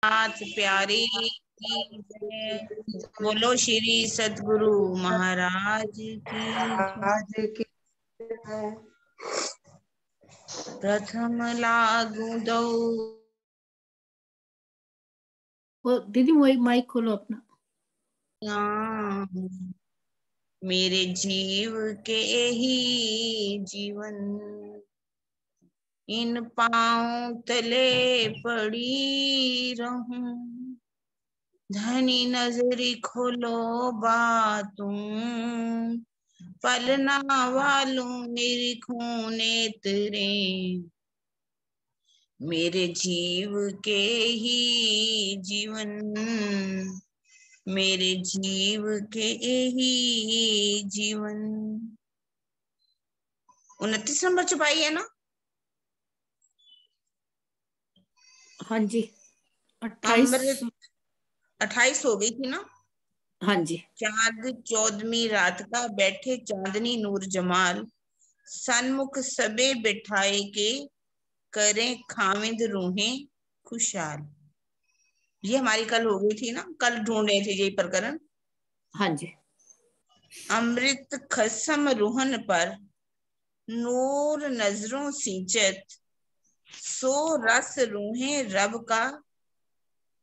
नाथ प्यारी की जय। बोलो श्री सतगुरु महाराज की आज की प्रथम लागू दो। दीदी माइक खोलो अपना। मेरे जीव के ही जीवन इन पांव तले पड़ी रहूं। धनी नजरी खोलो बातूं पलना वालों मेरी खूने तेरे। मेरे जीव के ही जीवन मेरे जीव के ही जीवन। 29 नंबर छुपाई है ना? हाँ जी। 28 हो गई थी ना? हाँ जी। चांद 14वीं रात का बैठे चांदनी नूर जमाल सन्मुख सबे बिठाए के करें खाविंद रूहें खुशहाल। ये हमारी कल हो गई थी ना, कल ढूंढ रहे थे यही प्रकरण। हाँ जी। अमृत खसम रूहन पर नूर नजरों सींचत सो रस रूहें रब का।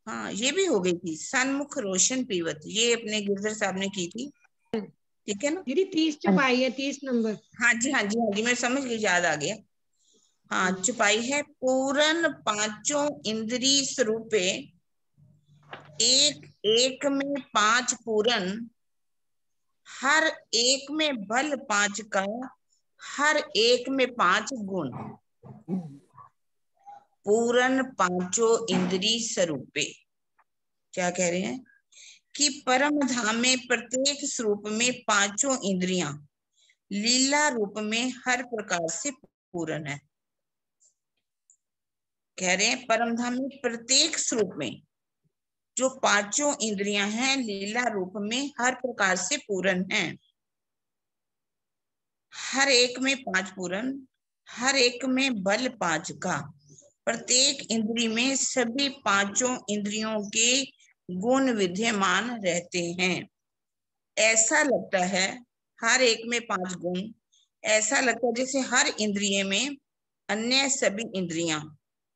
हाँ ये भी हो गई थी। सन्मुख रोशन पीवत, ये अपने गिरधर साहब ने की थी, ठीक है ना दीदी? 30 छुपाई है, 30 नंबर। हाँ जी हाँ जी हाँ जी, मैं समझ गई, याद आ गया। हाँ छुपाई है। पूरन पांचों इंद्री स्वरूपे एक एक में 5 पूरन हर एक में बल 5 का हर एक में 5 गुण। पूरन पांचों इंद्री स्वरूपे क्या कह रहे हैं कि परम धाम में प्रत्येक स्वरूप में 5 इंद्रियां लीला रूप में हर प्रकार से पूर्ण है। कह रहे हैं परम धाम में प्रत्येक स्वरूप में जो 5 इंद्रियां हैं लीला रूप में हर प्रकार से पूर्ण हैं। हर एक में 5 पूर्ण, हर एक में बल 5 का, प्रत्येक इंद्री में सभी 5 इंद्रियों के गुण विद्यमान रहते हैं। ऐसा लगता है हर एक में 5 गुण, ऐसा लगता है जैसे हर इंद्रिय में अन्य सभी इंद्रियां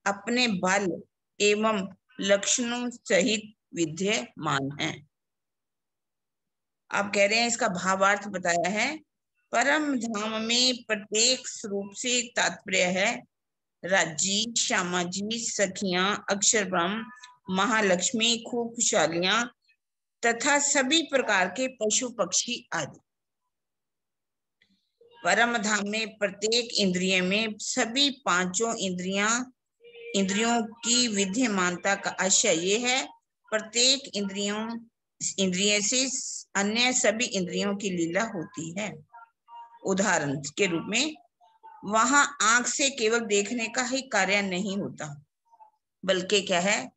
अपने बल एवं लक्षणों सहित विद्यमान हैं। आप कह रहे हैं इसका भावार्थ बताया है। परम धाम में प्रत्येक स्वरूप से तात्पर्य है राज्जी, श्यामा जी, सखियां, अक्षर ब्रह्म, महालक्ष्मी, खूब खुशहालियां तथा सभी प्रकार के पशु पक्षी आदि। परम धाम में प्रत्येक इंद्रिय में सभी 5 इंद्रियों की विद्यमानता का आशय ये है प्रत्येक इंद्रिय से अन्य सभी इंद्रियों की लीला होती है। उदाहरण के रूप में वहां आंख से केवल देखने का ही कार्य नहीं होता, बल्कि क्या है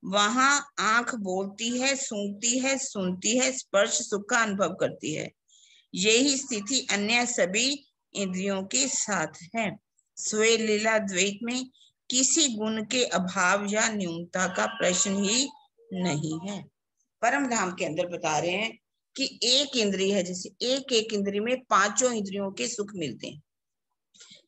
वहां आंख बोलती है, सूंघती है, सुनती है, स्पर्श सुख का अनुभव करती है। यही स्थिति अन्य सभी इंद्रियों के साथ है। स्वे लीला द्वैत में किसी गुण के अभाव या न्यूनता का प्रश्न ही नहीं है। परम धाम के अंदर बता रहे हैं कि एक इंद्रिय है, जैसे एक एक इंद्रिय में 5 इंद्रियों के सुख मिलते हैं।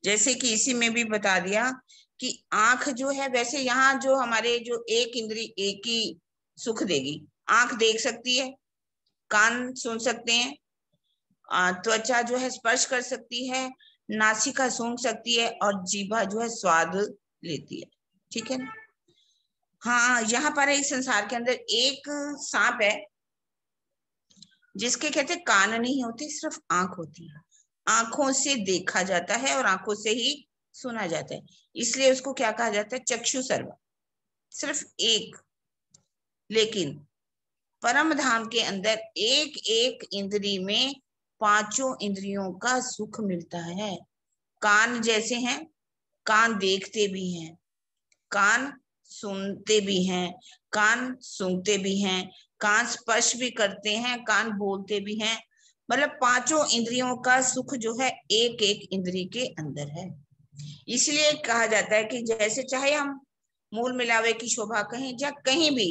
जैसे कि इसी में भी बता दिया कि आंख जो है, वैसे यहाँ जो हमारे जो एक इंद्रिय एक ही सुख देगी। आंख देख सकती है, कान सुन सकते हैं, त्वचा जो है स्पर्श कर सकती है, नासिका सूंघ सकती है और जीभा जो है स्वाद लेती है, ठीक है ना। हाँ यहाँ पर एक संसार के अंदर एक सांप है जिसके कहते कान नहीं होते, सिर्फ आंख होती है। आंखों से देखा जाता है और आंखों से ही सुना जाता है, इसलिए उसको क्या कहा जाता है, चक्षु सर्व, सिर्फ एक। लेकिन परम धाम के अंदर एक एक इंद्री में 5 इंद्रियों का सुख मिलता है। कान जैसे हैं, कान देखते भी हैं, कान सुनते भी हैं, कान सूंघते भी हैं, कान स्पर्श भी करते हैं, कान बोलते भी हैं। मतलब 5 इंद्रियों का सुख जो है एक एक इंद्री के अंदर है। इसलिए कहा जाता है कि जैसे चाहे हम मूल मिलावे की शोभा कहीं या कहीं भी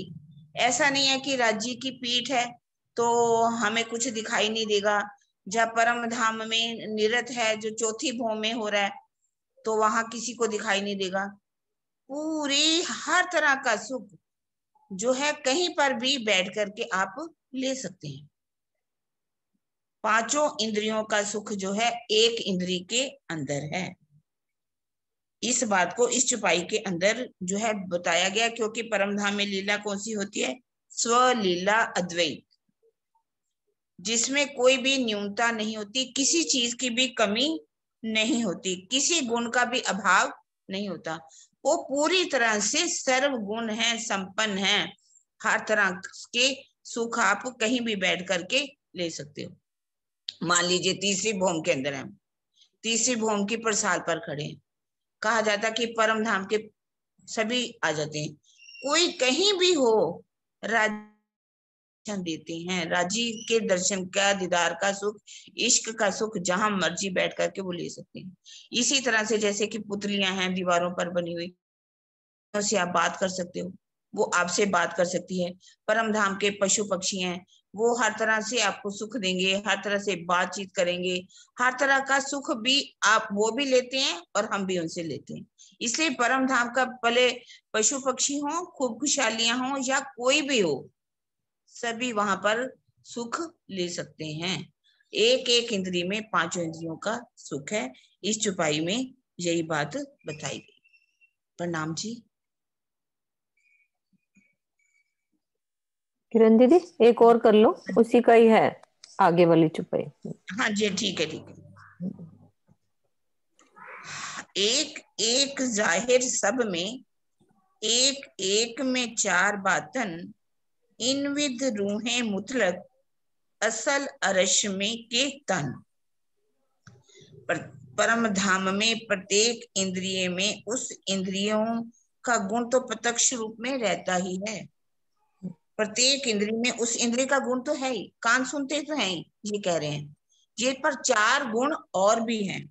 ऐसा नहीं है कि राज्य की पीठ है तो हमें कुछ दिखाई नहीं देगा। जब परम धाम में निरत है जो चौथी भौम में हो रहा है तो वहां किसी को दिखाई नहीं देगा। पूरी हर तरह का सुख जो है कहीं पर भी बैठ करके आप ले सकते हैं। पांचों इंद्रियों का सुख जो है एक इंद्री के अंदर है। इस बात को इस चौपाई के अंदर जो है बताया गया, क्योंकि परमधाम में लीला कौन सी होती है? स्वलीला अद्वैत, जिसमें कोई भी न्यूनता नहीं होती, किसी चीज की भी कमी नहीं होती, किसी गुण का भी अभाव नहीं होता। वो पूरी तरह से सर्व गुण है, संपन्न है। हर तरह के सुख आप कहीं भी बैठ करके ले सकते हो। मान लीजिए तीसरी भौम के अंदर है, तीसरी भौम की परसाल पर खड़े हैं, कहा जाता कि परम धाम के सभी आ जाते हैं। कोई कहीं भी हो दर्शन देते हैं। राजी के दर्शन का, दीदार का सुख, इश्क का सुख जहां मर्जी बैठ करके वो ले सकते हैं। इसी तरह से जैसे कि पुतलियां हैं दीवारों पर बनी हुई, उनसे आप बात कर सकते हो, वो आपसे बात कर सकती है। परम धाम के पशु पक्षी हैं, वो हर तरह से आपको सुख देंगे, हर तरह से बातचीत करेंगे, हर तरह का सुख भी आप वो भी लेते हैं और हम भी उनसे लेते हैं। इसलिए परम धाम का भले पशु पक्षी हो, खूब खुशहालियां हो या कोई भी हो, सभी वहां पर सुख ले सकते हैं। एक एक इंद्री में पांचों इंद्रियों का सुख है। इस चौपाई में यही बात बताई गई। प्रणाम जी। किरण दीदी एक और कर लो, उसी का ही है आगे वाली चौपाई। हाँ जी ठीक है ठीक है। एक एक जाहिर सब में, एक एक में चार बातन, इन विध रूहें मुतलक, असल अरश में के तन। परम धाम में प्रत्येक इंद्रिय में उस इंद्रियों का गुण तो प्रत्यक्ष रूप में रहता ही है। प्रत्येक इंद्रिय में उस इंद्रिय का गुण तो है ही, कान सुनते तो हैं ही, ये कह रहे हैं। ये पर चार गुण और भी हैं,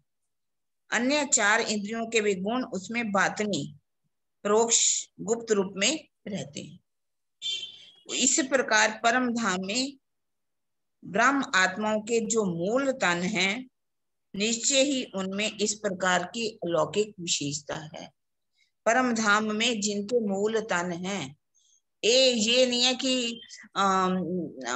अन्य चार इंद्रियों के भी गुण उसमें बातनी, परोक्ष, गुप्त रूप में रहते हैं। इस प्रकार परम धाम में ब्रह्म आत्माओं के जो मूल तन हैं, निश्चय ही उनमें इस प्रकार की अलौकिक विशेषता है। परम धाम में जिनके मूल तन हैं, ये नहीं है कि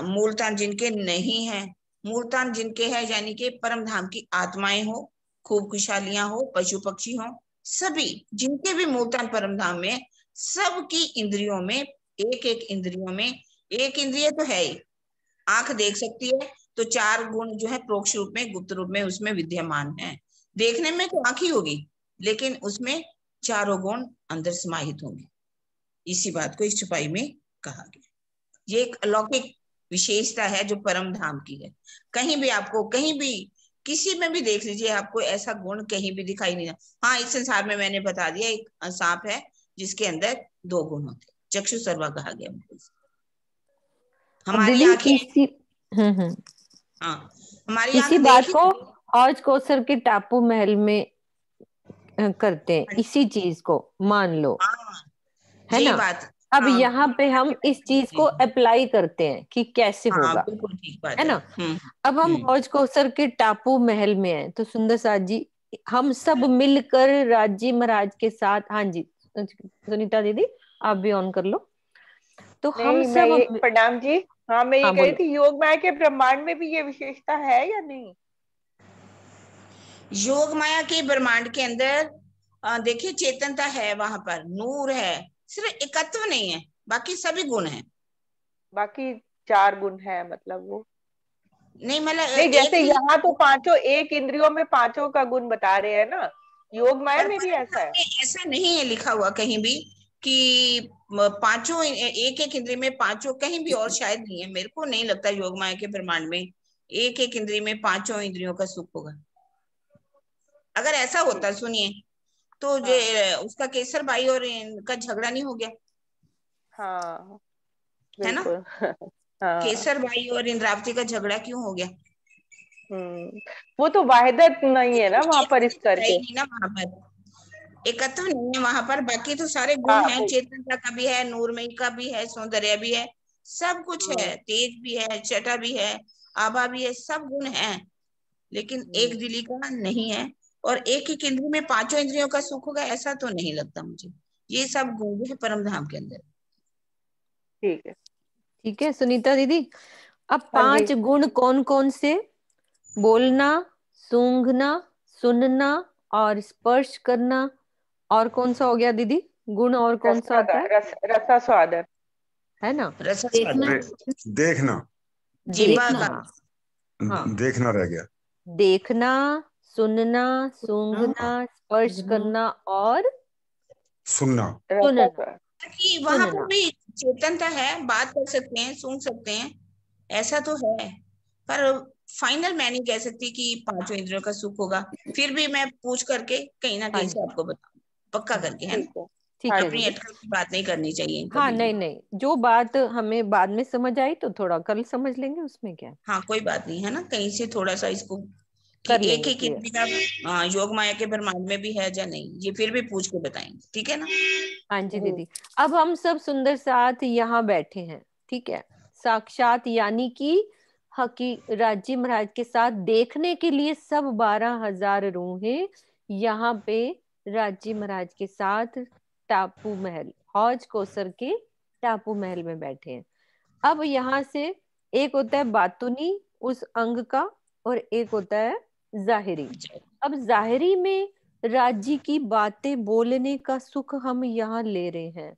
मूल तन जिनके नहीं है, मूल तन जिनके हैं यानी कि परम धाम की आत्माएं हो, खूब खुशहालियां हो, पशु पक्षी हो, सभी जिनके भी मूल तन परम धाम में, सबकी इंद्रियों में, एक एक इंद्रियों में, एक इंद्रिय तो है ही, आंख देख सकती है, तो चार गुण जो है प्रोक्ष रूप में, गुप्त रूप में उसमें विद्यमान है। देखने में तो आंख ही होगी, लेकिन उसमें चारों गुण अंदर समाहित होंगे। इसी बात को इस चौपाई में कहा गया। ये एक अलौकिक विशेषता है जो परम धाम की है। कहीं भी आपको, कहीं भी किसी में भी देख लीजिए, आपको ऐसा गुण कहीं भी दिखाई नहीं। हाँ, इस संसार में मैंने बता दिया, एक सांप है जिसके अंदर दो गुण होते, चक्षु सर्वा कहा गया। हमारी आंखें, हाँ हमारी आंख इसी बात देख को हौज कौसर के टापू महल में करते हैं, इसी चीज को मान लो, हाँ, है यही ना। बात। अब हाँ, यहाँ पे हम इस चीज को अप्लाई करते हैं कि कैसे हाँ होगा, बिल्कुल ठीक बात है है। ना। अब हम हौज कौसर के टापू महल में हैं, तो सुंदर साथ जी हम सब मिलकर राज्य महाराज के साथ, हाँ जी सुनीता दीदी आप भी ऑन कर लो। तो हम नहीं, मैं ये सब, प्रणाम जी। हाँ, मैं ये हाँ कह रही बोलो। थी, योग माया के ब्रह्मांड में भी ये विशेषता है या नहीं? योग माया के ब्रह्मांड के अंदर देखिए चेतनता है, वहां पर नूर है, सिर्फ एकत्व नहीं है, बाकी सभी गुण है। बाकी चार गुण है मतलब वो नहीं मतलब नहीं, एक जैसे भी, यहाँ तो पांचों, एक इंद्रियों में पांचों का गुण बता रहे हैं ना, योग माया पर में भी परम ऐसा धाम है? में ऐसा नहीं है लिखा हुआ कहीं भी कि पांचों, एक एक इंद्रिय में पांचों, कहीं भी और शायद नहीं है। मेरे को नहीं लगता योग माया के ब्रह्मांड में एक एक इंद्रिय में पांचों इंद्रियों का सुख होगा। अगर ऐसा होता, सुनिए, तो जो हाँ उसका केसर भाई और इनका झगड़ा नहीं हो गया, हाँ है ना। बिल्कुल। हाँ। केसर भाई और इंद्रावती का झगड़ा क्यों हो गया? हम्म, वो तो वाहिदत नहीं है ना वहां पर इस है करके। ही नहीं ना वहां पर। एकत्व नहीं है वहां पर, बाकी तो सारे गुण हाँ हैं, चेतनता का भी है, नूरमयी का भी है, सौंदर्य भी है, सब कुछ है, तेज भी है, छटा भी है, आभा भी है, सब गुण हैं, लेकिन एक दिली का नहीं है। और एक ही इंद्रिय में पांचों इंद्रियों का सुख होगा ऐसा तो नहीं लगता मुझे। ये सब गुण जो है परम धाम के अंदर। ठीक है। ठीक है सुनीता दीदी, अब हाँ जी। 5 गुण कौन कौन से? बोलना, सूंघना, सुनना और स्पर्श करना, और कौन सा हो गया दीदी गुण, और कौन सा होता है? रसा स्वादन। है ना? रस देखना, स्वाद, देखना, जीवा देखना, का, हाँ, देखना रह गया। देखना, सुनना, सूंघना, स्पर्श करना और सुनना। सुनना। कि वहां पर सुनना, भी चेतनता है, बात कर सकते हैं, सुन सकते हैं, ऐसा तो है, पर फाइनल मैं नहीं कह सकती कि पांचों इंद्रियों का सुख होगा। फिर भी मैं पूछ करके कहीं ना हाँ कहीं से जी, आपको बताऊं, पक्का करके, है ना? ठीक है। ठीक हाँ है अपनी जी। दीदी। अटकल की बात नहीं करनी चाहिए हाँ, कभी नहीं भी। नहीं, जो बात हमें बाद में समझ आई तो थोड़ा कल समझ लेंगे, उसमें क्या है। हाँ कोई बात नहीं, है ना, कहीं से थोड़ा सा इसको कि कर एक लेंगे एक क्लियर। इंद्रिय योग माया के ब्रह्मांड में भी है या नहीं, ये फिर भी पूछ के बताएंगे, ठीक है ना? हाँ जी जी। दीदी, अब हम सब सुंदर साथ यहाँ बैठे हैं, ठीक है, साक्षात यानी कि हकी राजी महाराज के साथ देखने के लिए सब 12,000 रूहें यहाँ पे राजी महाराज के साथ टापू महल, हौज कोसर के टापू महल में बैठे हैं। अब यहाँ से एक होता है बातुनी उस अंग का, और एक होता है जाहिरी। अब जाहिरी में राज्य की बातें बोलने का सुख हम यहाँ ले रहे हैं,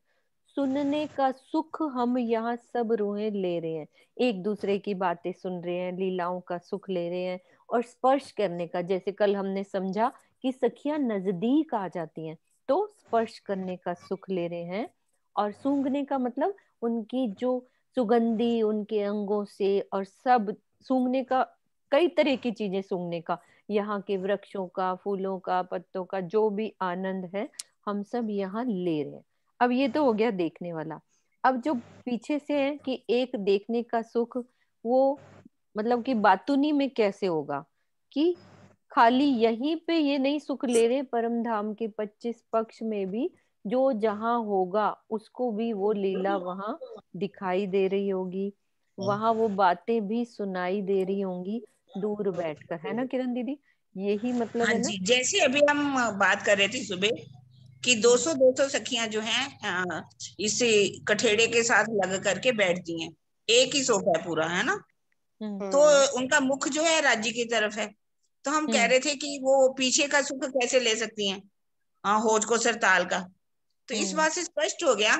सुनने का सुख हम यहाँ सब रूहें ले रहे हैं, एक दूसरे की बातें सुन रहे हैं, लीलाओं का सुख ले रहे हैं, और स्पर्श करने का, जैसे कल हमने समझा कि सखियां नजदीक आ जाती हैं तो स्पर्श करने का सुख ले रहे हैं, और सूंघने का मतलब उनकी जो सुगंधी उनके अंगों से, और सब सूंघने का, कई तरह की चीजें सूंघने का, यहाँ के वृक्षों का, फूलों का, पत्तों का, जो भी आनंद है हम सब यहाँ ले रहे हैं। अब ये तो हो गया देखने वाला। अब जो पीछे से है कि एक देखने का सुख, वो मतलब कि बातुनी में कैसे होगा कि खाली यहीं पे ये नहीं सुख ले रहे, परम धाम के 25 पक्ष में भी जो जहां होगा उसको भी वो लीला वहां दिखाई दे रही होगी, वहां वो बातें भी सुनाई दे रही होंगी दूर बैठकर, है ना किरण दीदी? यही मतलब हाँ है ना? जी, जैसे अभी हम बात कर रहे थे सुबह कि 200 सखियां जो हैं इसे कठेड़े के साथ लग करके बैठती हैं, एक ही सोफा है पूरा, है ना? हम्म। तो उनका मुख जो है राज्य की तरफ है, तो हम कह हम्म। रहे थे कि वो पीछे का सुख कैसे ले सकती हैं, हाँ, होज को सरताल का। तो इस हम्म। बात से स्पष्ट हो गया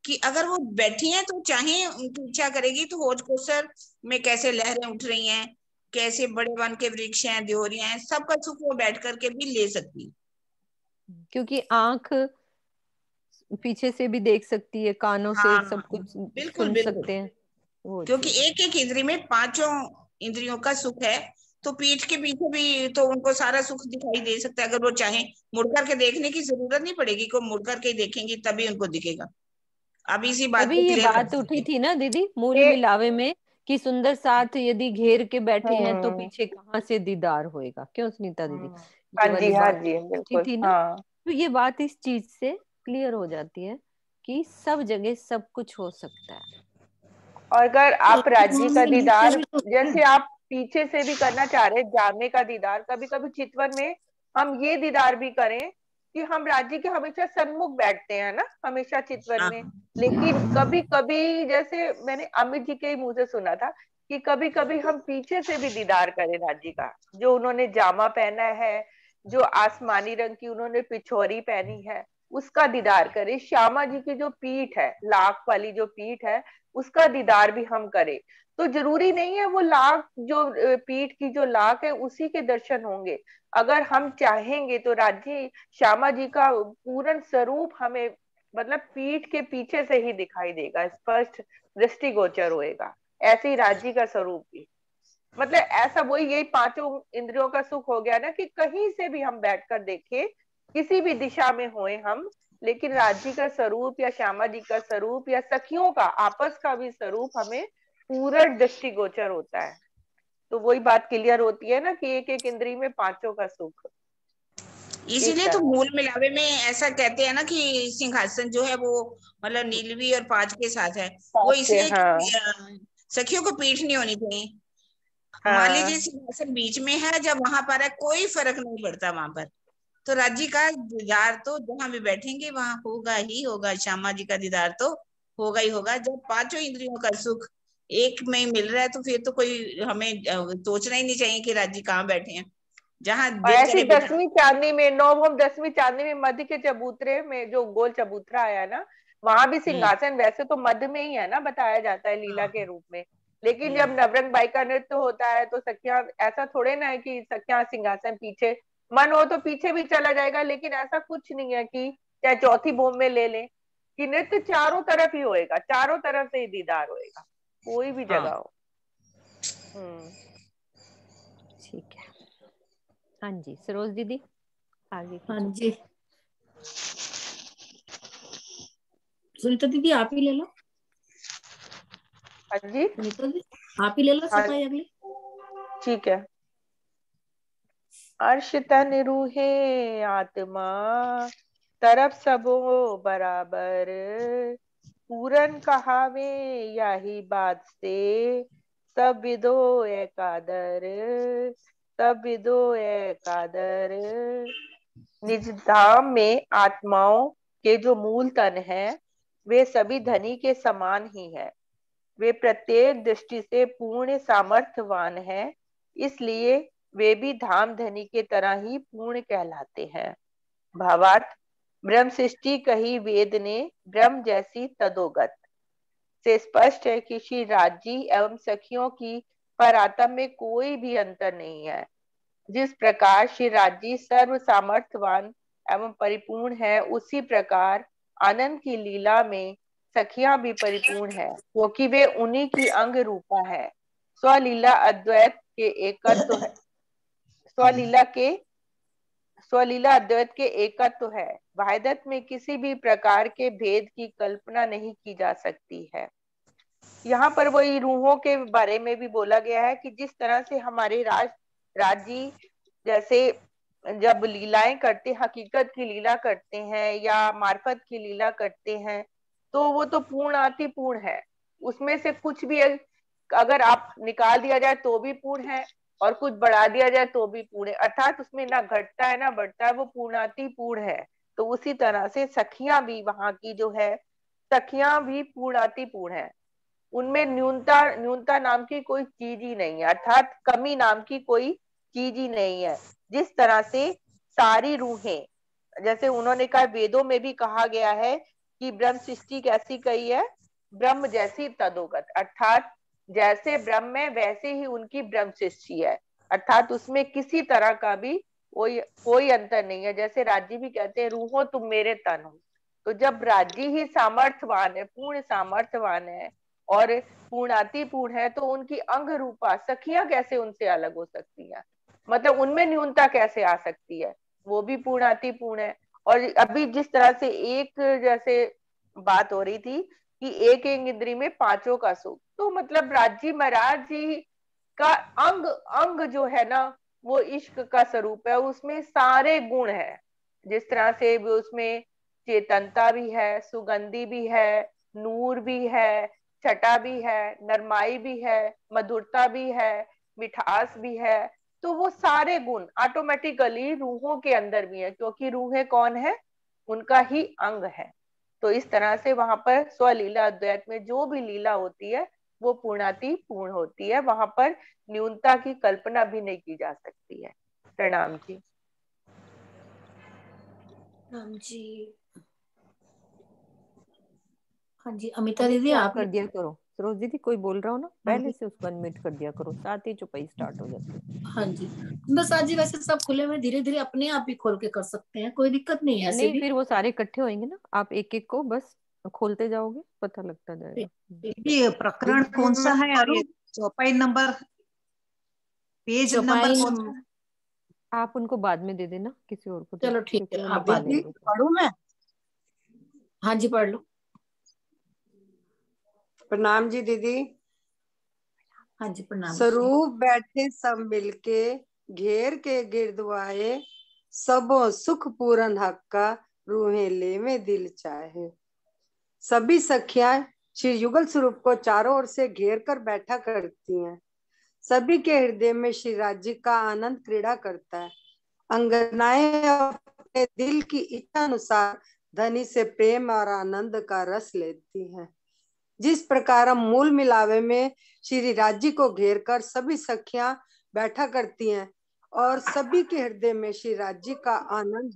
कि अगर वो बैठी हैं तो चाहे उनकी इच्छा करेगी तो होज कोसर में कैसे लहरें उठ रही हैं, कैसे बड़े वन के वृक्ष हैं, द्योरियां हैं, सबका सुख वो बैठ करके भी ले सकती है। क्योंकि आंख पीछे से भी देख सकती है, कानों से हाँ सब कुछ बिल्कुल सुन बिल्कुल, सकते हैं, वो क्योंकि चीज। एक एक इंद्रिय में पांचों इंद्रियों का सुख है, तो पीठ के पीछे भी तो उनको सारा सुख दिखाई दे सकता है, अगर वो चाहे मुड़ करके देखने की जरूरत नहीं पड़ेगी, को मुड़ करके देखेंगी तभी उनको दिखेगा। अब इसी बात अभी को ये क्लियर कर बात उठी दीजिए। थी ना दीदी मूल एक। मिलावे में, कि सुंदर साथ यदि घेर के बैठे हैं तो हम्म। पीछे कहाँ से दीदार होएगा, क्यों सुनीता दीदी? हाँ ये जी, वाली हाँ बात जी, उठी बिल्कुल, थी ना, हाँ। तो ये बात इस चीज से क्लियर हो जाती है कि सब जगह सब कुछ हो सकता है। और अगर आप राज्य का नीचे दीदार भी तो जैसे आप पीछे से भी करना चाह रहे हैं, जामे का दीदार, कभी कभी चितवन में हम ये दीदार भी करें कि हम राज्य के हमेशा सन्मुख बैठते हैं ना, हमेशा चितवन हाँ में। लेकिन कभी कभी जैसे मैंने अमित जी के ही मुंह से सुना था कि कभी कभी हम पीछे से भी दीदार करें राज्य का, जो उन्होंने जामा पहना है, जो आसमानी रंग की उन्होंने पिछोरी पहनी है, उसका दीदार करें। श्यामा जी की जो पीठ है, लाख वाली जो पीठ है, उसका दीदार भी हम करें। तो जरूरी नहीं है वो लाख जो पीठ की जो लाख है उसी के दर्शन होंगे। अगर हम चाहेंगे तो राज्य श्यामा जी का पूर्ण स्वरूप हमें मतलब पीठ के पीछे से ही दिखाई देगा, स्पष्ट दृष्टिगोचर होएगा। ऐसे ही राज्य का स्वरूप भी मतलब ऐसा, वही यही पांचों इंद्रियों का सुख हो गया ना कि कहीं से भी हम बैठकर देखें, किसी भी दिशा में होए हम, लेकिन राज्य का स्वरूप या श्यामा जी का स्वरूप या सखियों का आपस का भी स्वरूप हमें पूरा दृष्टिगोचर होता है। तो वही बात क्लियर होती है ना कि एक एक इंद्रिय में पांचों का सुख। इसीलिए तो तरह। मूल मिलावे में ऐसा कहते हैं ना कि सिंहासन जो है वो मतलब नीलवी और पांच के साथ है। वो पाँच के, इसलिए हाँ कि सखियों को पीठ नहीं होनी चाहिए। मान लीजिए हाँ सिंहासन बीच में है, जब वहां पर है कोई फर्क नहीं पड़ता वहां पर। तो राज्य का दीदार तो जहां भी बैठेंगे वहां होगा ही होगा, श्यामा जी का दीदार तो होगा ही होगा। जब पांचों इंद्रियों का सुख एक में मिल रहा है तो फिर तो कोई हमें सोचना ही नहीं चाहिए कि राज्य कहाँ बैठे हैं, जहां और दिल ऐसी करे बिठा। 10वीं चांदनी में, नौम 10वीं चांदनी में मध्य के चबूतरे में जो गोल चबूतरा आया ना, वहां भी हम्म। सिंहासन वैसे तो मध्य में ही है ना, बताया जाता है लीला हाँ। के रूप में। लेकिन जब नवरंग बाई का नृत्य होता है तो सखियां, ऐसा थोड़े ना है कि सखियां सिंहासन पीछे, मन हो तो पीछे भी चला जाएगा, लेकिन ऐसा कुछ नहीं है कि चाहे चौथी भूमि में ले लें, कि नृत्य चारों तरफ ही होएगा, चारों तरफ से ही दीदार होएगा, कोई भी हाँ। जगह हो। ठीक है। हाँ जी सरोज दीदी आगे हाँ कीजिए। जी, सुनीता दीदी आप ही ले लो। हाँ जी, सुनीता दीदी आप ही ले लो हाँ सफाई अगली। ठीक है। अर्श तन रूहे आत्मा तरफ सबो बराबर, पूरन कहावे यही बात से, सब विदो एकादर, सब विदो एकादर। निज धाम में आत्माओं के जो मूल तन है वे सभी धनी के समान ही है। वे प्रत्येक दृष्टि से पूर्ण सामर्थ्यवान है, इसलिए वे भी धाम धनी के तरह ही पूर्ण कहलाते हैं। भावार्थ, ब्रह्म सृष्टि कही वेद ने ब्रह्म जैसी तदोगत, से स्पष्ट है कि श्री राजी एवं सखियों की परातम में कोई भी अंतर नहीं है। जिस प्रकार श्री राजी सर्व सामर्थ्यवान एवं परिपूर्ण है, उसी प्रकार आनंद की लीला में सखियां भी परिपूर्ण है, क्योंकि वे उन्हीं की अंग रूपा है। स्वलीला अद्वैत के एकत्व है, स्वलीला के स्वलीला अद्वैत के एकत्व है। वहदत में किसी भी प्रकार के भेद की कल्पना नहीं की जा सकती है। यहाँ पर वही रूहों के बारे में भी बोला गया है कि जिस तरह से हमारे राजी जैसे जब लीलाएं करते, हकीकत की लीला करते हैं या मार्फत की लीला करते हैं, तो वो तो पूर्ण अति पूर्ण है। उसमें से कुछ भी अगर आप निकाल दिया जाए तो भी पूर्ण है, और कुछ बढ़ा दिया जाए तो भी पूर्ण है, अर्थात उसमें ना घटता है ना बढ़ता है, वो पूर्णाति पूर्ण है। तो उसी तरह से सखियां भी, वहां की जो है सखियां भी पूर्णाति पूर्ण है। उनमें न्यूनता न्यूनता नाम की कोई चीज ही नहीं है, अर्थात कमी नाम की कोई चीज ही नहीं है। जिस तरह से सारी रूहें, जैसे उन्होंने कहा, वेदों में भी कहा गया है कि ब्रह्म सृष्टि कैसी कही है, ब्रह्म जैसी तदोगत, अर्थात जैसे ब्रह्म है वैसे ही उनकी ब्रह्म सृष्टि है, अर्थात उसमें किसी तरह का भी कोई अंतर नहीं है। जैसे राजी भी कहते हैं, रूहो तुम मेरे तन हो। तो जब राजी ही सामर्थ्यवान है, पूर्ण सामर्थ्यवान है और पूर्णाति पूर्ण है, तो उनकी अंग रूपा सखियां कैसे उनसे अलग हो सकती हैं? मतलब उनमें न्यूनता कैसे आ सकती है? वो भी पूर्णाति पूर्ण है। और अभी जिस तरह से एक जैसे बात हो रही थी कि एक एक इंद्री में पांचों का सुख, तो मतलब राजी महाराज जी का अंग अंग जो है ना, वो इश्क का स्वरूप है, उसमें सारे गुण है। जिस तरह से उसमें चेतनता भी है, सुगंधी भी है, नूर भी है, छटा भी है, नरमाई भी है, मधुरता भी है, मिठास भी है। तो वो सारे गुण ऑटोमेटिकली रूहों के अंदर भी है, क्योंकि रूहें कौन है? उनका ही अंग है। तो इस तरह से वहां पर स्वलीला अद्वैत में जो भी लीला होती है वो पूर्णाति पूर्ण होती है, वहां पर न्यूनता की कल्पना भी नहीं की जा सकती है। प्रणाम जी। राम जी। हाँ जी, अमिता अमित दीदी को ऑफ आप कर दिया करो। सरोज दीदी कोई बोल रहा हो ना, हाँ पहले जी। से उसको अनम्यूट कर दिया करो, साथ ही चुपाई स्टार्ट हो जाती है। हाँ जी, बस आज जी वैसे सब खुले में धीरे धीरे अपने आप ही खोल के कर सकते हैं, कोई दिक्कत नहीं है ऐसे नहीं भी। फिर वो सारे इकट्ठे होंगे ना, आप एक एक को बस खोलते जाओगे, पता लगता जाएगा। ये प्रकरण कौन सा है और ये चौपाई नंबर, पेज नंबर चौपाई कौन सा है? आप उनको बाद में दे देना किसी और को, चलो ठीक क्योंकि है, वो आप बात निकालेंगे। पढ़ू मैं? हाँ जी पढ़ लो। प्रणाम जी दीदी। हाँ जी प्रणाम जी। स्वरूप बैठे सब मिलके घेर के गिरदवाए, सबो सुख पूरन हक का, रूहें लेवे दिल चाहे। सभी सखियां श्री युगल स्वरूप को चारों ओर से घेर कर बैठा करती हैं। सभी के हृदय में श्री राज्य का आनंद क्रीड़ा करता है। अंगनाएं अपने दिल की इच्छा अनुसार धनी से प्रेम और आनंद का रस लेती हैं। जिस प्रकार हम मूल मिलावे में श्री राज्य को घेर कर सभी सखियां बैठा करती हैं और सभी के हृदय में श्री राज्य का आनंद,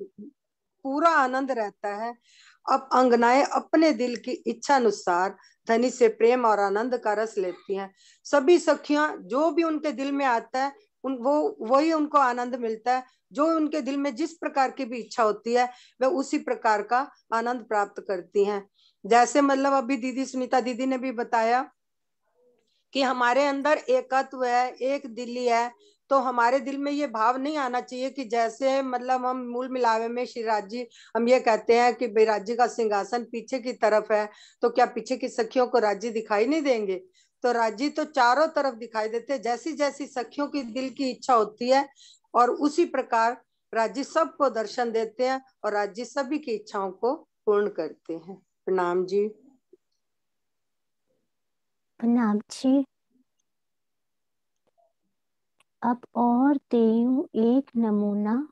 पूरा आनंद रहता है। अब अंगनाएं अपने दिल की इच्छा अनुसार धनी से प्रेम और आनंद का रस लेती हैं। सभी सखियां जो भी उनके दिल में आता है वही उनको आनंद मिलता है। जो उनके दिल में जिस प्रकार की भी इच्छा होती है वह उसी प्रकार का आनंद प्राप्त करती हैं। जैसे मतलब अभी दीदी सुनीता दीदी ने भी बताया कि हमारे अंदर एकत्व है, एक दिली है, तो हमारे दिल में ये भाव नहीं आना चाहिए कि जैसे मतलब हम मूल मिलावे में श्री राज्य हम ये कहते हैं कि भाई राज्य का सिंहासन पीछे की तरफ है, तो क्या पीछे की सखियों को राज्य दिखाई नहीं देंगे? तो राज्य तो चारों तरफ दिखाई देते हैं, जैसी जैसी सखियों की दिल की इच्छा होती है और उसी प्रकार राज्य सबको दर्शन देते हैं और राज्य सभी की इच्छाओं को पूर्ण करते हैं। प्रणाम जी। प्रणाम जी। अब और देऊं एक नमूना,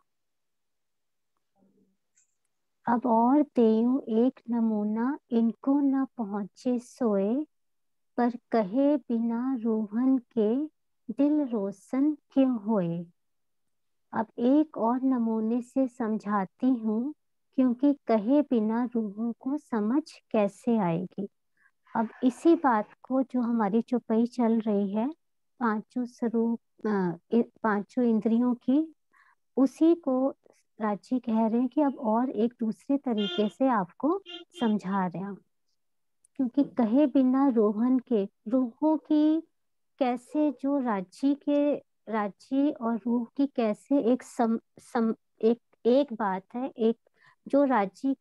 अब और देऊं एक नमूना, इनको न पहुंचे सोए, पर कहे बिना रूहन के दिल रोशन क्यों होए। अब एक और नमूने से समझाती हूँ, क्योंकि कहे बिना रूहों को समझ कैसे आएगी। अब इसी बात को जो हमारी चौपाई चल रही है पांचों स्वरूप पांचों इंद्रियों की, उसी को राजी कह रहे हैं कि अब और एक दूसरे तरीके से आपको समझा रहे हैं। क्योंकि कहे बिना रोहन के, रूहों की कैसे जो राज्य और रूह की कैसे एक बात है, एक जो राज्य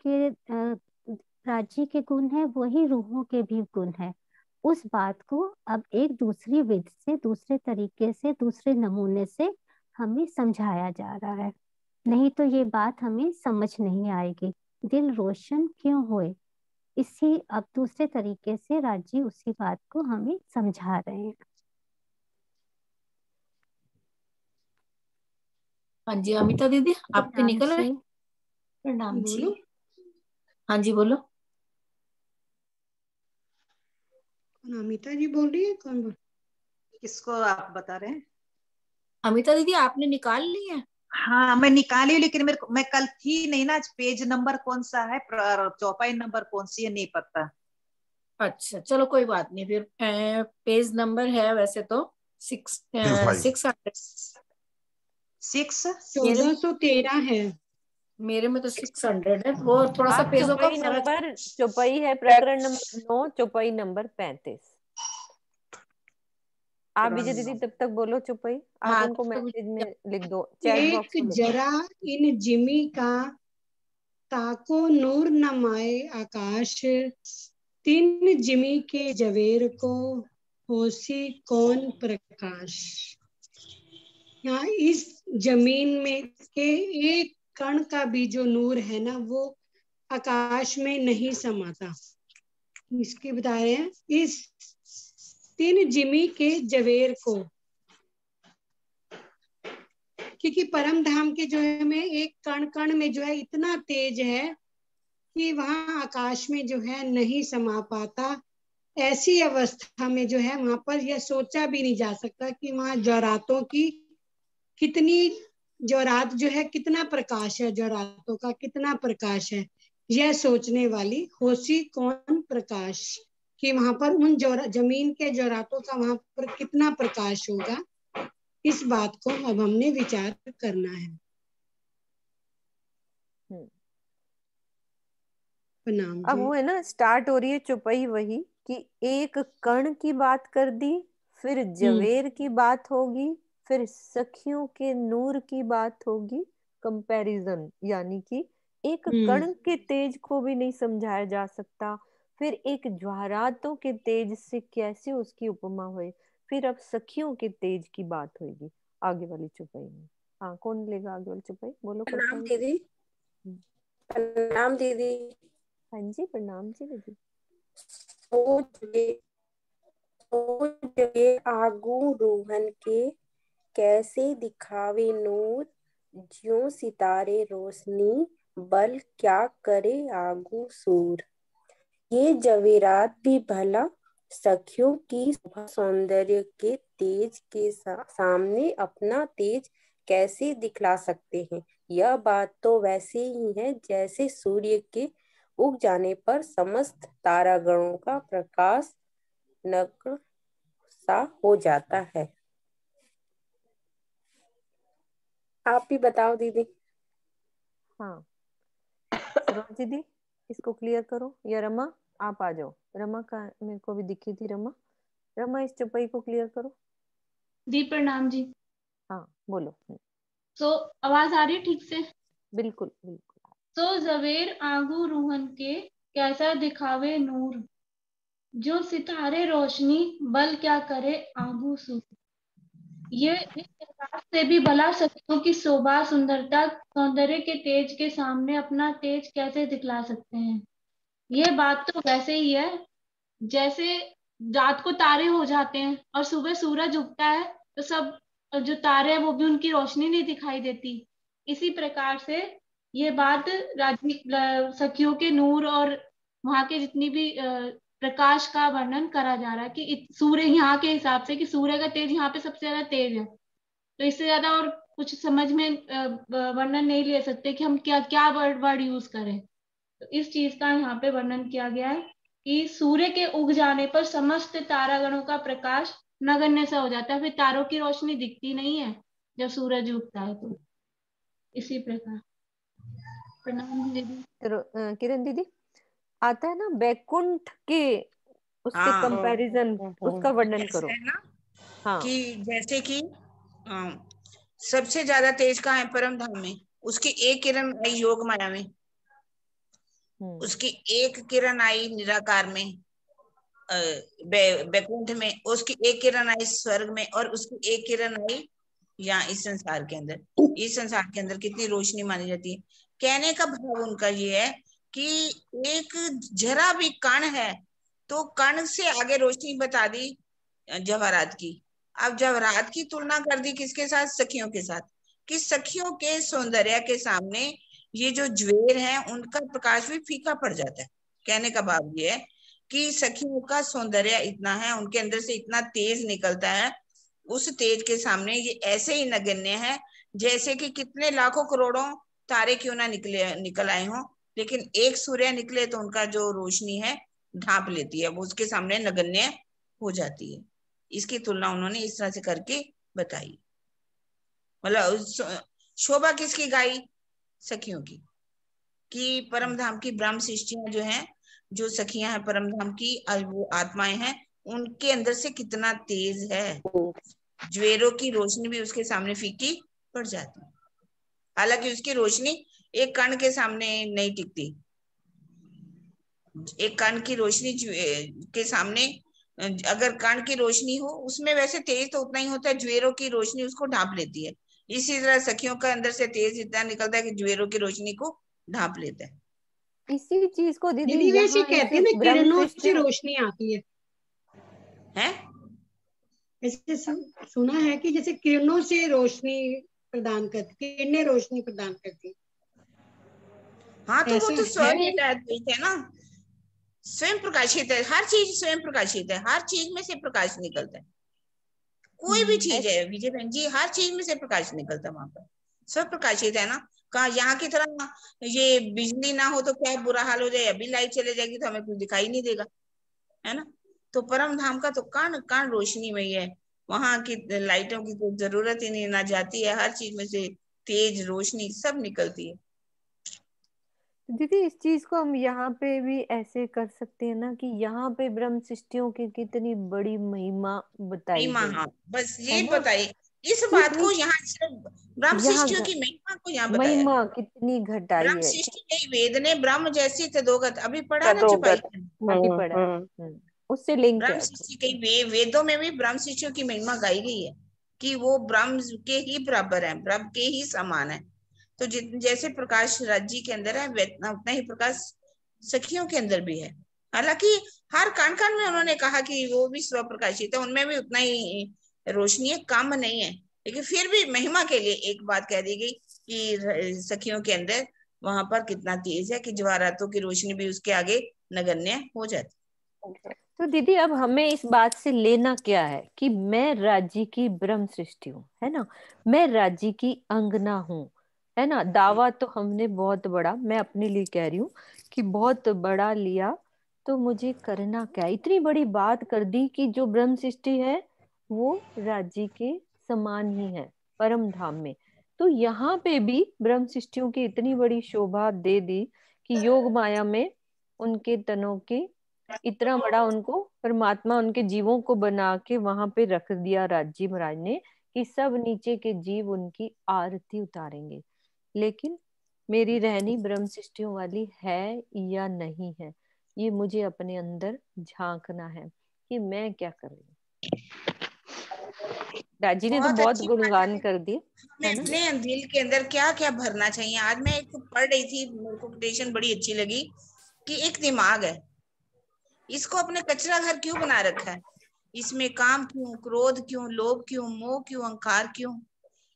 के गुण है वही रूहों के भी गुण है। उस बात को अब एक दूसरी विधि से, दूसरे तरीके से, दूसरे नमूने से हमें समझाया जा रहा है। नहीं तो ये बात हमें समझ नहीं आएगी। दिल रोशन क्यों होए, इसी अब दूसरे तरीके से राज्य उसी बात को हमें समझा रहे हैं। हाँ जी अमिता दीदी आपके निकल रहे। प्रणाम जी। हाँ जी बोलो। अमिता जी बोल रही है? कौन बोल? किसको आप बता रहे हैं? अमिता दीदी आपने निकाल ली है? हाँ मैं निकाली, लेकिन मैं कल थी नहीं ना। आज पेज नंबर कौन सा है, चौपाई नंबर कौन सी है नहीं पता। अच्छा चलो कोई बात नहीं फिर। पेज नंबर है वैसे तो 1413 है। मेरे में तो 600 है, वो थोड़ा सा पेजों का नंबर चौपाई है प्रकरण नंबर 9, चौपाई नंबर 35। आप विजय दीदी तब तक बोलो चौपाई, आप उनको मैसेज में लिख दो, चैट बॉक्स में। जरा इन जिमी का ताको नूर न माए आकाश, तीन जिमी के जवेर को होसी कौन प्रकाश। यहाँ इस जमीन में के एक कण का भी जो नूर है ना वो आकाश में नहीं समाता। इसके बता रहे हैं इस तीन जिमी के जवेर को, क्योंकि परम धाम के जो है में एक कण कण में जो है इतना तेज है कि वहां आकाश में जो है नहीं समा पाता। ऐसी अवस्था में जो है वहां पर यह सोचा भी नहीं जा सकता कि वहां जौरातों की कितनी, जौरात जो है कितना प्रकाश है, जौरातों का कितना प्रकाश है, यह सोचने वाली होसी कौन प्रकाश कि वहां पर उन जमीन के जौरातों का वहां पर कितना प्रकाश होगा। इस बात को अब हमने विचार करना है। अब वो है ना, स्टार्ट हो रही है चौपाई वही कि एक कण की बात कर दी, फिर जवेर की बात होगी, फिर सखियों के नूर की बात होगी, कंपैरिजन, यानी कि एक कण के तेज को भी नहीं समझाया जा सकता, फिर एक ज्वारातों के तेज से कैसे उसकी उपमा हुई, फिर अब सखियों के तेज की बात होगी आगे वाली चौपाई में। हाँ, कौन लेगा आगे वाली चौपाई? बोलो प्रणाम कल्पना। दीदी। प्रणाम दीदी। हाँ जी, प्रणाम जी दीदी। सोच आगू रोहन के, कैसे दिखावे नूर, ज्यों सितारे रोशनी, बल क्या करे आगू सूर। ये जवेरात भी भला सखियों की सौंदर्य के तेज के सामने अपना तेज कैसे दिखला सकते हैं। यह बात तो वैसे ही है जैसे सूर्य के उग जाने पर समस्त तारागणों का प्रकाश नग्न सा हो जाता है। आप भी बताओ दीदी। हाँ, सरोज दीदी इसको क्लियर करो, या रमा आप आ जाओ। रमा का मेरे को भी दिखी थी। रमा, रमा इस चौपाई को क्लियर करो। दी प्रणाम जी। हाँ बोलो। तो आवाज आ रही है ठीक से? बिल्कुल बिल्कुल। तो जवेर आगू रूहन के, कैसा दिखावे नूर, जो सितारे रोशनी, बल क्या करे आगू सूर। ये इस प्रकार से भी भला सखियों की शोभा सुंदरता सौंदर्य के तेज के सामने अपना तेज कैसे दिखला सकते हैं। ये बात तो वैसे ही है जैसे रात को तारे हो जाते हैं और सुबह सूरज उगता है तो सब जो तारे हैं वो भी उनकी रोशनी नहीं दिखाई देती। इसी प्रकार से ये बात सखियों के नूर और वहां के जितनी भी प्रकाश का वर्णन करा जा रहा है कि सूर्य यहाँ के हिसाब से कि सूर्य का तेज यहाँ पे सबसे ज्यादा तेज है, तो इससे ज्यादा और कुछ समझ में वर्णन नहीं ले सकते कि हम क्या क्या वर्ड यूज करें। तो इस चीज का यहाँ पे वर्णन किया गया है कि सूर्य के उग जाने पर समस्त तारागणों का प्रकाश नगण्य सा हो जाता है, फिर तारों की रोशनी दिखती नहीं है जब सूरज उगता है। तो इसी प्रकार। प्रणाम दीदी। किरण दीदी, आता है ना बैकुंठ के, उससे हाँ, कंपैरिजन, उसका वर्णन ऐसा करो। है ना हाँ, कि जैसे कि सबसे ज्यादा तेज कहाँ है? परम धाम में। उसकी एक किरण आई योग माया में, उसकी एक किरण आई निराकार में, बैकुंठ में, उसकी एक किरण आई स्वर्ग में, और उसकी एक किरण आई यहाँ इस संसार के अंदर। इस संसार के अंदर कितनी रोशनी मानी जाती है। कहने का भाव उनका ये है कि एक जरा भी कण है तो कण से आगे रोशनी बता दी जवाहरात की। अब जवाहरात की तुलना कर दी किसके साथ? सखियों के साथ। कि सखियों के सौंदर्य के सामने ये जो ज्वेर है उनका प्रकाश भी फीका पड़ जाता है। कहने का भाव ये है कि सखियों का सौंदर्य इतना है, उनके अंदर से इतना तेज निकलता है, उस तेज के सामने ये ऐसे ही नगण्य है जैसे कि कितने लाखों करोड़ों तारे क्यों ना निकल आए हों, लेकिन एक सूर्य निकले तो उनका जो रोशनी है ढांप लेती है, वो उसके सामने नगण्य हो जाती है। इसकी तुलना उन्होंने इस तरह से करके बताई। मतलब शोभा किसकी गाई? सखियों की। कि परम धाम की ब्रह्म सृष्टियां जो हैं, जो सखियां हैं परम धाम की, वो आत्माएं हैं, उनके अंदर से कितना तेज है। ज्वेरों की रोशनी भी उसके सामने फीकी पड़ जाती है। हालांकि उसकी रोशनी एक कण के सामने नहीं टिकती। एक कण की रोशनी के सामने, अगर कण की रोशनी हो उसमें वैसे तेज तो उतना ही होता है, ज्वेरों की रोशनी उसको ढांप लेती है। इसी तरह सखियों का अंदर से तेज इतना निकलता है कि ज्वेरों की रोशनी को ढांप लेता है। इसी चीज को दीदी वैसे कहते हैं ना किरणों से रोशनी आती है? ऐसे सुना है कि जैसे किरणों से रोशनी प्रदान करती, किरणें रोशनी प्रदान करती। हाँ, तो वो तो स्वयं है ना, स्वयं प्रकाशित है। हर चीज स्वयं प्रकाशित है, हर चीज में से प्रकाश निकलता है। कोई भी चीज है विजय बहन जी, हर चीज में से प्रकाश निकलता है वहां पर, सब प्रकाशित है ना। कहा यहाँ की तरह ये बिजली ना हो तो क्या बुरा हाल हो जाए, अभी लाइट चले जाएगी तो हमें कुछ दिखाई नहीं देगा, है ना। तो परम धाम का तो कण कण रोशनी में ही है, वहां की लाइटों की तो जरूरत ही नहीं, ना जाती है, हर चीज में से तेज रोशनी सब निकलती है। दीदी इस चीज को हम यहाँ पे भी ऐसे कर सकते हैं ना कि यहाँ पे ब्रह्म सृष्टियों की कितनी बड़ी महिमा बताई गई। हाँ, बस ये बताइए इस बात को यहाँ ब्रह्म सृष्टियों की महिमा को यहाँ बताया, महिमा कितनी घटाई ब्रह्म है। सृष्टि नहीं, वेद ने ब्रह्म जैसी तदोगत अभी पढ़ा ना चुपाई, अभी पढ़ा, उससे लिंक है। ब्रह्म सृष्टि कई वेदों में भी ब्रह्म सृष्टियों की महिमा गाई गई है कि वो ब्रह्म के ही बराबर है, ब्रह्म के ही समान है। तो जैसे प्रकाश राज जी के अंदर है उतना ही प्रकाश सखियों के अंदर भी है। हालांकि हर कान कान में उन्होंने कहा कि वो भी स्वप्रकाशित है, उनमें भी उतना ही रोशनी है, कम नहीं है, लेकिन फिर भी महिमा के लिए एक बात कह दी गई कि सखियों के अंदर वहां पर कितना तेज है कि जवाहरातों की रोशनी भी उसके आगे नगण्य हो जाती। तो दीदी अब हमें इस बात से लेना क्या है कि मैं राज्य की ब्रह्म सृष्टि हूँ, है ना, मैं राज्य की अंगना हूँ, है ना। दावा तो हमने बहुत बड़ा, मैं अपने लिए कह रही हूँ कि बहुत बड़ा लिया, तो मुझे करना क्या, इतनी बड़ी बात कर दी कि जो ब्रह्म सृष्टि है वो राज्य के समान ही है परम धाम में। तो यहाँ पे भी ब्रह्म सृष्टियों की इतनी बड़ी शोभा दे दी कि योग माया में उनके तनों के इतना बड़ा उनको परमात्मा उनके जीवों को बना के वहां पे रख दिया राजी महाराज ने कि सब नीचे के जीव उनकी आरती उतारेंगे। लेकिन मेरी रहनी ब्रह्म सृष्टियों वाली है या नहीं है, ये मुझे अपने अंदर झांकना है कि मैं क्या कर रही हूँ। राजी ने तो बहुत अच्छी बात गुणगान है। कर दिए, हमें है ना। अपने दिल के अंदर क्या क्या भरना चाहिए। आज मैं एक पढ़ रही थी, मेरे को कोटेशन बड़ी अच्छी लगी कि एक दिमाग है, इसको अपने कचरा घर क्यों बना रखा है, इसमें काम क्यों, क्रोध क्यों, लोभ क्यों, मोह क्यों, अहंकार क्यों,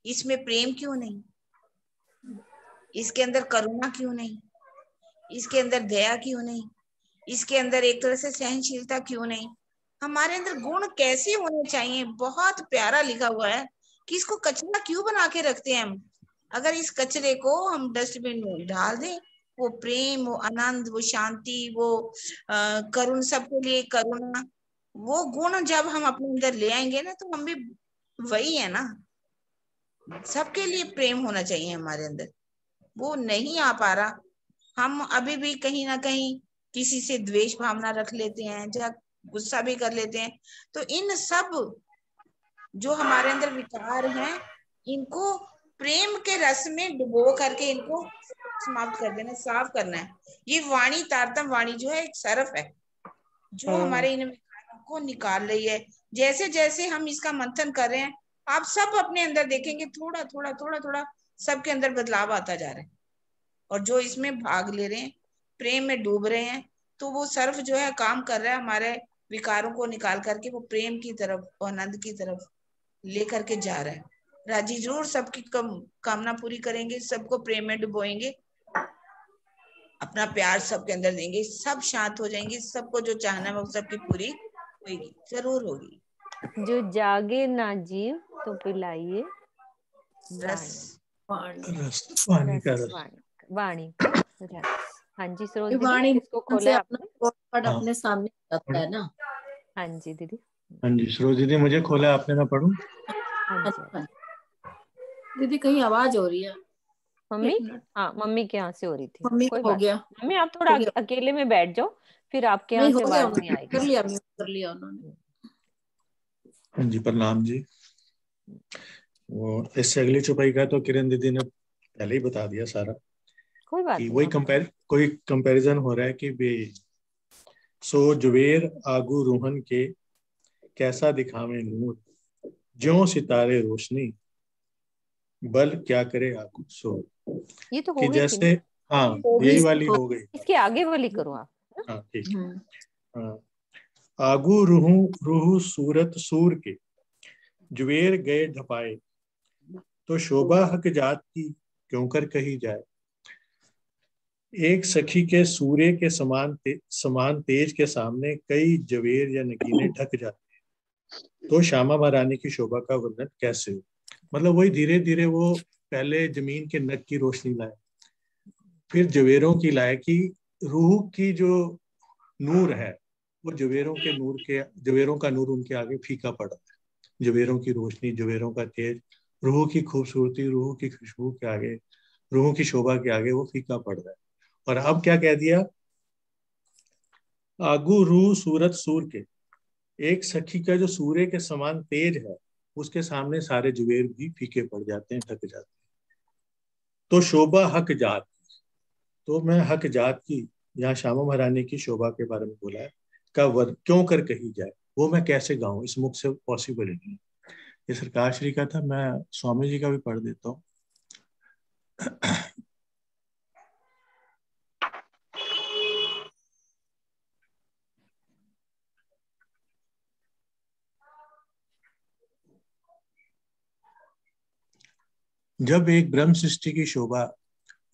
इसमें प्रेम क्यों नहीं, इसके अंदर करुणा क्यों नहीं, इसके अंदर दया क्यों नहीं, इसके अंदर एक तरह से सहनशीलता क्यों नहीं। हमारे अंदर गुण कैसे होने चाहिए, बहुत प्यारा लिखा हुआ है कि इसको कचरा क्यों बना के रखते हैं हम। अगर इस कचरे को हम डस्टबिन में डाल दें, वो प्रेम, वो आनंद, वो शांति, वो करुण, सबके लिए करुणा, वो गुण जब हम अपने अंदर ले आएंगे ना, तो हम भी वही है ना। सबके लिए प्रेम होना चाहिए हमारे अंदर, वो नहीं आ पा रहा। हम अभी भी कहीं ना कहीं किसी से द्वेष भावना रख लेते हैं या गुस्सा भी कर लेते हैं। तो इन सब जो हमारे अंदर विकार हैं, इनको प्रेम के रस में डुबो करके इनको समाप्त कर देना, साफ करना है। ये वाणी, तारतम वाणी जो है एक सरफ है जो हमारे इन विकारों को निकाल रही है। जैसे जैसे हम इसका मंथन कर रहे हैं, आप सब अपने अंदर देखेंगे थोड़ा थोड़ा थोड़ा थोड़ा सबके अंदर बदलाव आता जा रहा है। और जो इसमें भाग ले रहे हैं, प्रेम में डूब रहे हैं, तो वो सर्फ जो है काम कर रहा है, हमारे विकारों को निकाल करके वो प्रेम की तरफ, आनंद की तरफ लेकर के जा रहा है। राजी जरूर सबकी कामना पूरी करेंगे, सबको प्रेम में डुबोएंगे, अपना प्यार सबके अंदर देंगे, सब शांत हो जाएंगे, सबको जो चाहना है वो सबकी पूरी होगी, जरूर होगी। जो जागे ना जीव तो पिलाइए रस, वाणी का रस, वाणी का रस। हाँ जी सरोज दीदी, वाणी इसको खोला से है अपना आपने? पॉट अपने सामने रखता है ना। हाँ जी दीदी। हाँ जी सरोज दीदी, मुझे खोला आपने, मैं पढ़ूं? हाँ जी दीदी कहीं आवाज हो रही है मम्मी। एक मिनट। हाँ मम्मी के यहाँ से हो रही थी, मम्मी कोई हो बात गया, नहीं। मम्मी आप थोड़ा हो गया। अकेले में बैठ जाओ, फिर आपके यहाँ नहीं से हो गया, आवाज नहीं आएगी। कर लिया, म्यूट कर लिया उन्होंने। हाँ जी प्रणाम जी। वो इससे अगली चौपाई का तो किरण दीदी ने पहले ही बता दिया सारा, कोई बात कि नहीं। कोई कंपैरिजन हो रहा है कि वे सो जुबेर आगू रूहन के कैसा दिखावे नूर, ज्यों सितारे रोशनी बल क्या करे आगू सो। ये तो हो कि गई थी जैसे, ना? हाँ यही वाली हो गई। इसके आगे वाली करो आप। हाँ ठीक है। हाँ, आगू रूहू रूहू सूरत सूर के जुबेर गए ढपाए, तो शोभा हक जात की क्यों कर कही जाए। एक सखी के सूर्य के समान तेज के सामने कई जवेर या नगीने ढक जाते हैं, तो श्यामा महारानी की शोभा का वर्णन कैसे हो। मतलब वही धीरे धीरे वो पहले जमीन के नग की रोशनी लाए, फिर जवेरों की लाए, कि रूह की जो नूर है वो जवेरों का नूर उनके आगे फीका पड़ा है। जवेरों की रोशनी, जवेरों का तेज, रूह की खूबसूरती, रूह की खुशबू के आगे, रूह की शोभा के आगे वो फीका पड़ रहा है। और अब क्या कह दिया, आगू रूह सूरत सूर के, एक सखी का जो सूर्य के समान तेज है उसके सामने सारे जवेर भी फीके पड़ जाते हैं, ढक जाते हैं। तो शोभा हक जात, तो मैं हक जात की, यहाँ श्यामा महारानी की शोभा के बारे में बोला है, का वर क्यों कर कही जाए, वो मैं कैसे गाऊं, इस मुख से पॉसिबल ही नहीं। ये सरकार श्री का था, मैं स्वामी जी का भी पढ़ देता हूँ। जब एक ब्रह्म सृष्टि की शोभा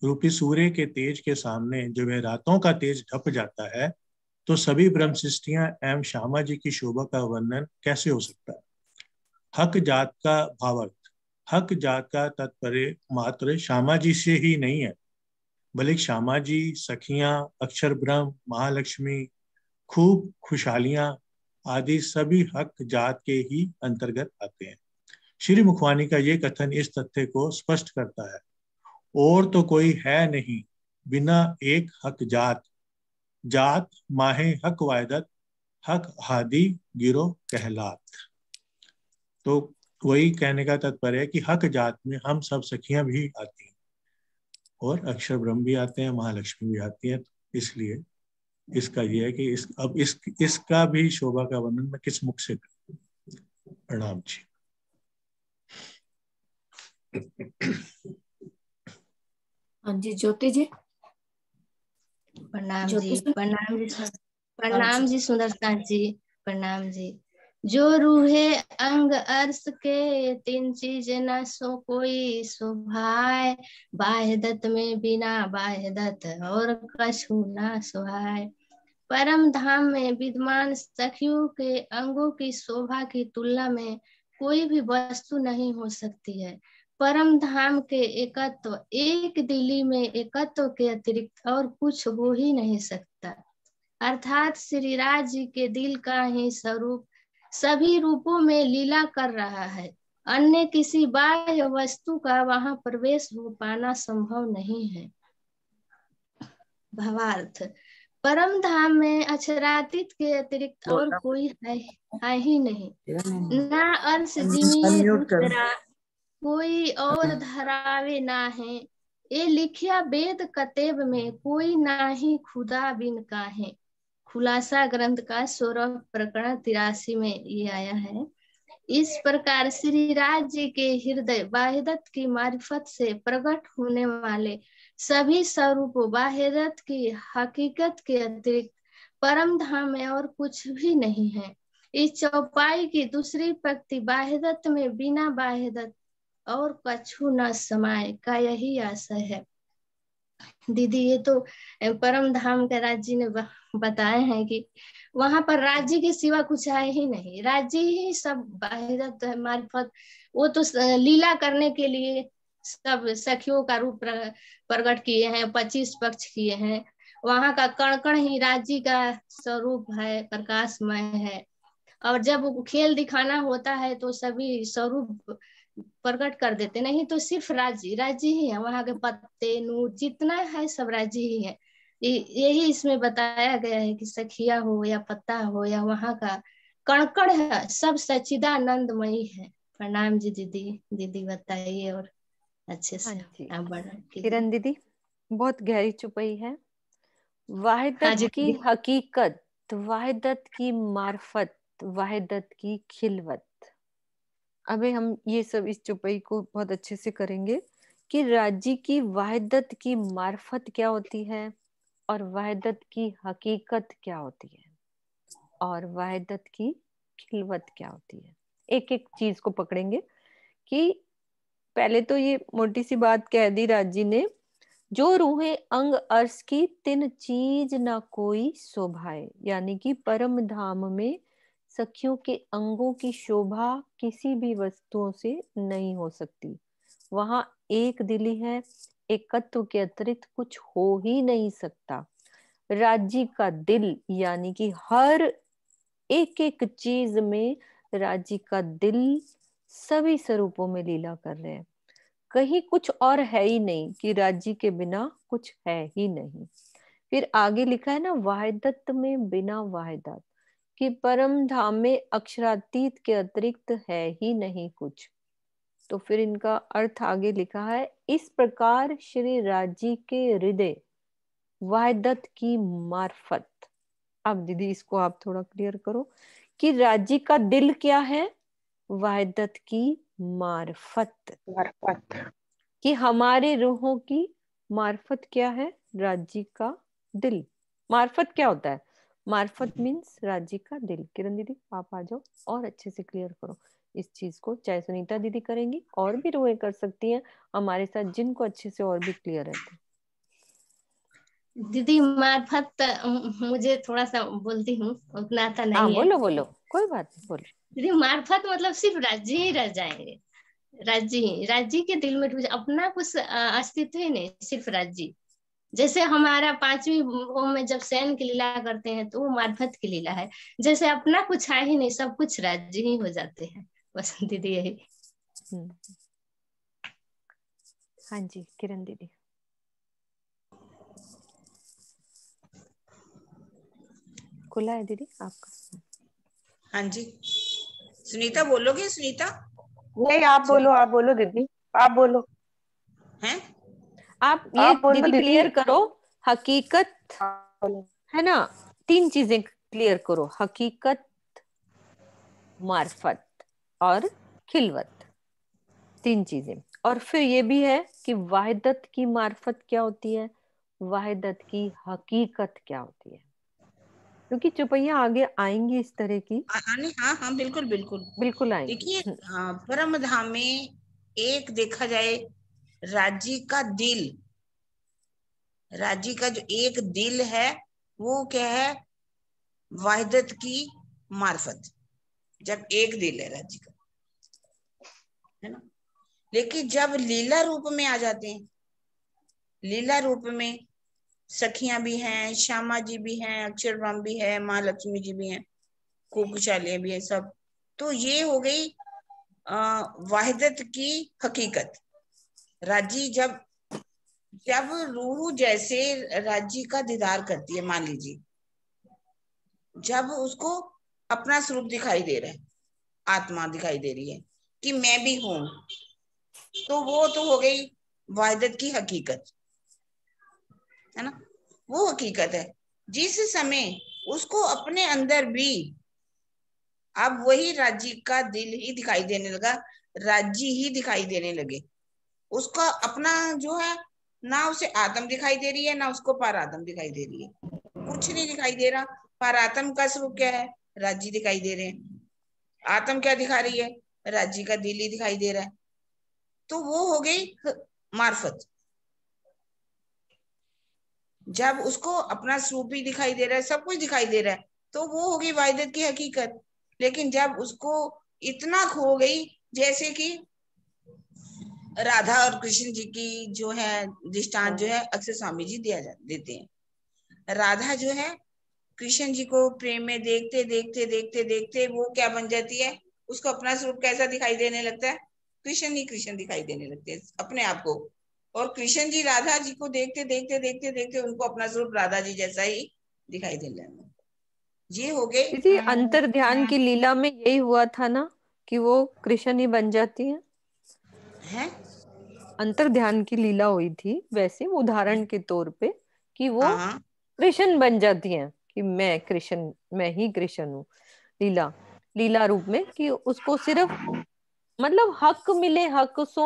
रूपी सूर्य के तेज के सामने जब वह रातों का तेज ढप जाता है, तो सभी ब्रह्म सृष्टियां एवं श्यामा जी की शोभा का वर्णन कैसे हो सकता है। हक जात का भावार्थ, हक जात का तात्पर्य मात्र श्यामा जी से ही नहीं है, बल्कि श्यामा जी, सखियां, अक्षर ब्रह्म, महालक्ष्मी, खूब खुशहालियां आदि सभी हक जात के ही अंतर्गत आते हैं। श्री मुखवानी का ये कथन इस तथ्य को स्पष्ट करता है, और तो कोई है नहीं बिना एक हक जात, जात माहे हक वायदत, हक हादी गिरो कहलात। तो वही कहने का तात्पर्य है कि हक जात में हम सब सखियां भी आती हैं और अक्षर ब्रह्म भी आते हैं, महालक्ष्मी भी आती हैं। इसलिए इसका ये है कि इसका भी शोभा का वर्णन मैं किस मुख से करूं। प्रणाम जी। हाँ जी, ज्योति जी। प्रणाम ज्योति जी, जी। प्रणाम जी, हाँ प्रणाम जी सुंदरता जी, प्रणाम जी। जो रूहे अंग अर्श के, तीन चीज न सो कोई सुभाए, बाह्यदत में बिना बाह्यदत और कछु न सुहाए। परम धाम में विद्यमान सखियों के अंगों की शोभा की तुलना में कोई भी वस्तु नहीं हो सकती है। परम धाम के एकत्व, एक दिली में एकत्व के अतिरिक्त और कुछ हो ही नहीं सकता। अर्थात श्री राज जी के दिल का ही स्वरूप सभी रूपों में लीला कर रहा है। अन्य किसी बाह्य वस्तु का वहां प्रवेश हो पाना संभव नहीं है। भावार्थ, परम धाम में अक्षरातीत के अतिरिक्त और कोई है ही नहीं। ना अंश जिमिए दूसरा कोई और धरावे ना है। ये लिखिया वेद कतेब में कोई ना ही खुदा बिन का है। खुलासा ग्रंथ का 16 प्रकरण 83 में ये आया है। इस प्रकार श्री राज जी के हृदय बाह्यदत्त की मारिफत से प्रकट होने वाले सभी स्वरूप बाह्यदत्त की हकीकत के अतिरिक्त परम धाम में और कुछ भी नहीं है। इस चौपाई की दूसरी पंक्ति बाह्यदत्त में बिना बाह्यदत्त और कछु न समाये का यही आशय है। दीदी, ये तो परम धाम के राज्य ने बताए हैं कि वहां पर राज्य के सिवा कुछ है ही नहीं। राज्य ही सब बाहिरत मार्फत, वो तो लीला करने के लिए सब सखियों का रूप प्रकट किए हैं, 25 पक्ष किए हैं। वहां का कण कण ही राज्य का स्वरूप है, प्रकाशमय है। और जब खेल दिखाना होता है तो सभी स्वरूप प्रकट कर देते, नहीं तो सिर्फ राज्य ही है। वहां के पत्ते नूर जितना है सब राज्य ही है। यही इसमें बताया गया है कि सखिया हो या पत्ता हो या वहां का कणकण है, सब सच्चिदानंदमयी है। प्रणाम जी दीदी। दीदी बताइए और अच्छे से आप बढ़ा। किरण दीदी, बहुत गहरी चुपई है। वाहिदत हाँ जी की हकीकत, वाहिदत की मार्फत, वाहिदत की खिलवत। अबे हम ये सब इस चुपई को बहुत अच्छे से करेंगे कि राज्य की वाहिदत की मार्फत क्या होती है और वाहिदत की हकीकत क्या होती है और वाहिदत की खिलवत क्या होती है। एक एक चीज को पकड़ेंगे कि पहले तो ये मोटी सी बात कह दी राज्य ने, जो रूहें अंग अर्श की तिन चीज ना कोई शोभाए, यानी कि परम धाम में सखियों के अंगों की शोभा किसी भी वस्तुओं से नहीं हो सकती। वहां एक दिली है, एकत्व के अतिरिक्त कुछ हो ही नहीं सकता। राज्य का दिल, यानी कि हर एक एक चीज में राज्य का दिल सभी स्वरूपों में लीला कर रहे हैं। कहीं कुछ और है ही नहीं कि राज्य के बिना कुछ है ही नहीं। फिर आगे लिखा है ना, वाहिदत में बिना वाहिदत, कि परम धाम में अक्षरातीत के अतिरिक्त है ही नहीं कुछ। तो फिर इनका अर्थ आगे लिखा है, इस प्रकार श्री राज्य के हृदय वाहिदत की मार्फत। अब दीदी इसको आप थोड़ा क्लियर करो कि राज्य का दिल क्या है वहदत की मार्फत, कि हमारे रूहों की मार्फत क्या है? राज्य का दिल। मार्फत क्या होता है? मार्फत मीन्स राज्य का दिल। किरण दीदी आप आ जाओ और अच्छे से क्लियर करो इस चीज को। चाहे सुनीता दीदी करेंगी, और भी रूहें कर सकती हैं हमारे साथ, जिनको अच्छे से और भी क्लियर रहते हैं। दीदी मार्फत मुझे थोड़ा सा बोलती हूँ, उतना आता नहीं है। बोलो बोलो, कोई बात नहीं, बोलो। दीदी मार्फत मतलब सिर्फ राज्य ही रह जाएंगे, राज्य के दिल में अपना कुछ अस्तित्व ही नहीं, सिर्फ राज्य। जैसे हमारा 5वीं भोग में जब शयन की लीला करते हैं तो वो मार्फत की लीला है। जैसे अपना कुछ है ही नहीं, सब कुछ राज्य ही हो जाते हैं। बस दीदी यही। हाँ जी किरण दीदी। खुला है दीदी आपका? हाँ जी सुनीता बोलोगे? सुनीता नहीं, आप बोलो दीदी, आप बोलो। हैं? आप ये दीदी क्लियर करो, हकीकत है ना, 3 चीजें क्लियर करो, हकीकत, मार्फत और खिलवत, 3 चीजें। और फिर ये भी है कि वाहिदत की मार्फत क्या होती है, वाहिदत की हकीकत क्या होती है, क्योंकि चुपैया आगे आएंगी इस तरह की। हाँ हाँ बिल्कुल बिल्कुल बिल्कुल आएंगी। देखिए परम धाम में एक देखा जाए राज्य का दिल, राज्य का जो एक दिल है वो क्या है? वाहिदत की मार्फत। जब एक दिल है राज्य का, है ना। लेकिन जब लीला रूप में आ जाते हैं, लीला रूप में सखियां भी हैं, श्यामा जी भी हैं, अक्षर ब्रह्म भी है, माँ लक्ष्मी जी भी हैं, कुकुशालियां भी है, सब। तो ये हो गई वाहिदत की हकीकत। राज्य जब रूह जैसे राज्य का दीदार करती है, मान लीजिए जब उसको अपना स्वरूप दिखाई दे रहा है, आत्मा दिखाई दे रही है कि मैं भी हूं, तो वो तो हो गई वाहिदत की हकीकत, है ना। वो हकीकत है। जिस समय उसको अपने अंदर भी अब वही राज्य का दिल ही दिखाई देने लगा, राज्य ही दिखाई देने लगे, उसका अपना जो है ना उसे आत्म दिखाई दे रही है, ना उसको परात्म दिखाई दे रही है, कुछ नहीं दिखाई दे रहा। परात्म का स्वरूप क्या है? राज्य दिखाई दे रहे हैं। आत्म क्या दिखा रही है? राज्य का दिल ही दिखाई दे रहा है। तो वो हो गई मार्फत। जब उसको अपना स्वरूप ही दिखाई दे रहा है, सब कुछ दिखाई दे रहा है, तो वो हो गई वाहिदत की हकीकत। लेकिन जब उसको इतना खो गई, जैसे कि राधा और कृष्ण जी की जो है दृष्टांत जो है अक्षर स्वामी जी देते हैं। राधा जो है कृष्ण जी को प्रेम में देखते देखते देखते देखते वो क्या बन जाती है? उसको अपना स्वरूप कैसा दिखाई देने लगता है? कृष्ण ही कृष्ण दिखाई देने लगते हैं अपने आप को। और कृष्ण जी राधा जी को देखते देखते देखते देखते उनको अपना स्वरूप राधा जी जैसा ही दिखाई देने लगा। ये हो गए इसी अंतर ध्यान की लीला में यही हुआ था ना, कि वो कृष्ण ही बन जाती है? अंतर ध्यान की लीला हुई थी वैसे, उदाहरण के तौर पे, कि वो कृष्ण बन जाती हैं, कि मैं कृष्ण, मैं ही कृष्ण हूँ लीला रूप में, कि उसको सिर्फ मतलब हक मिले, हक सो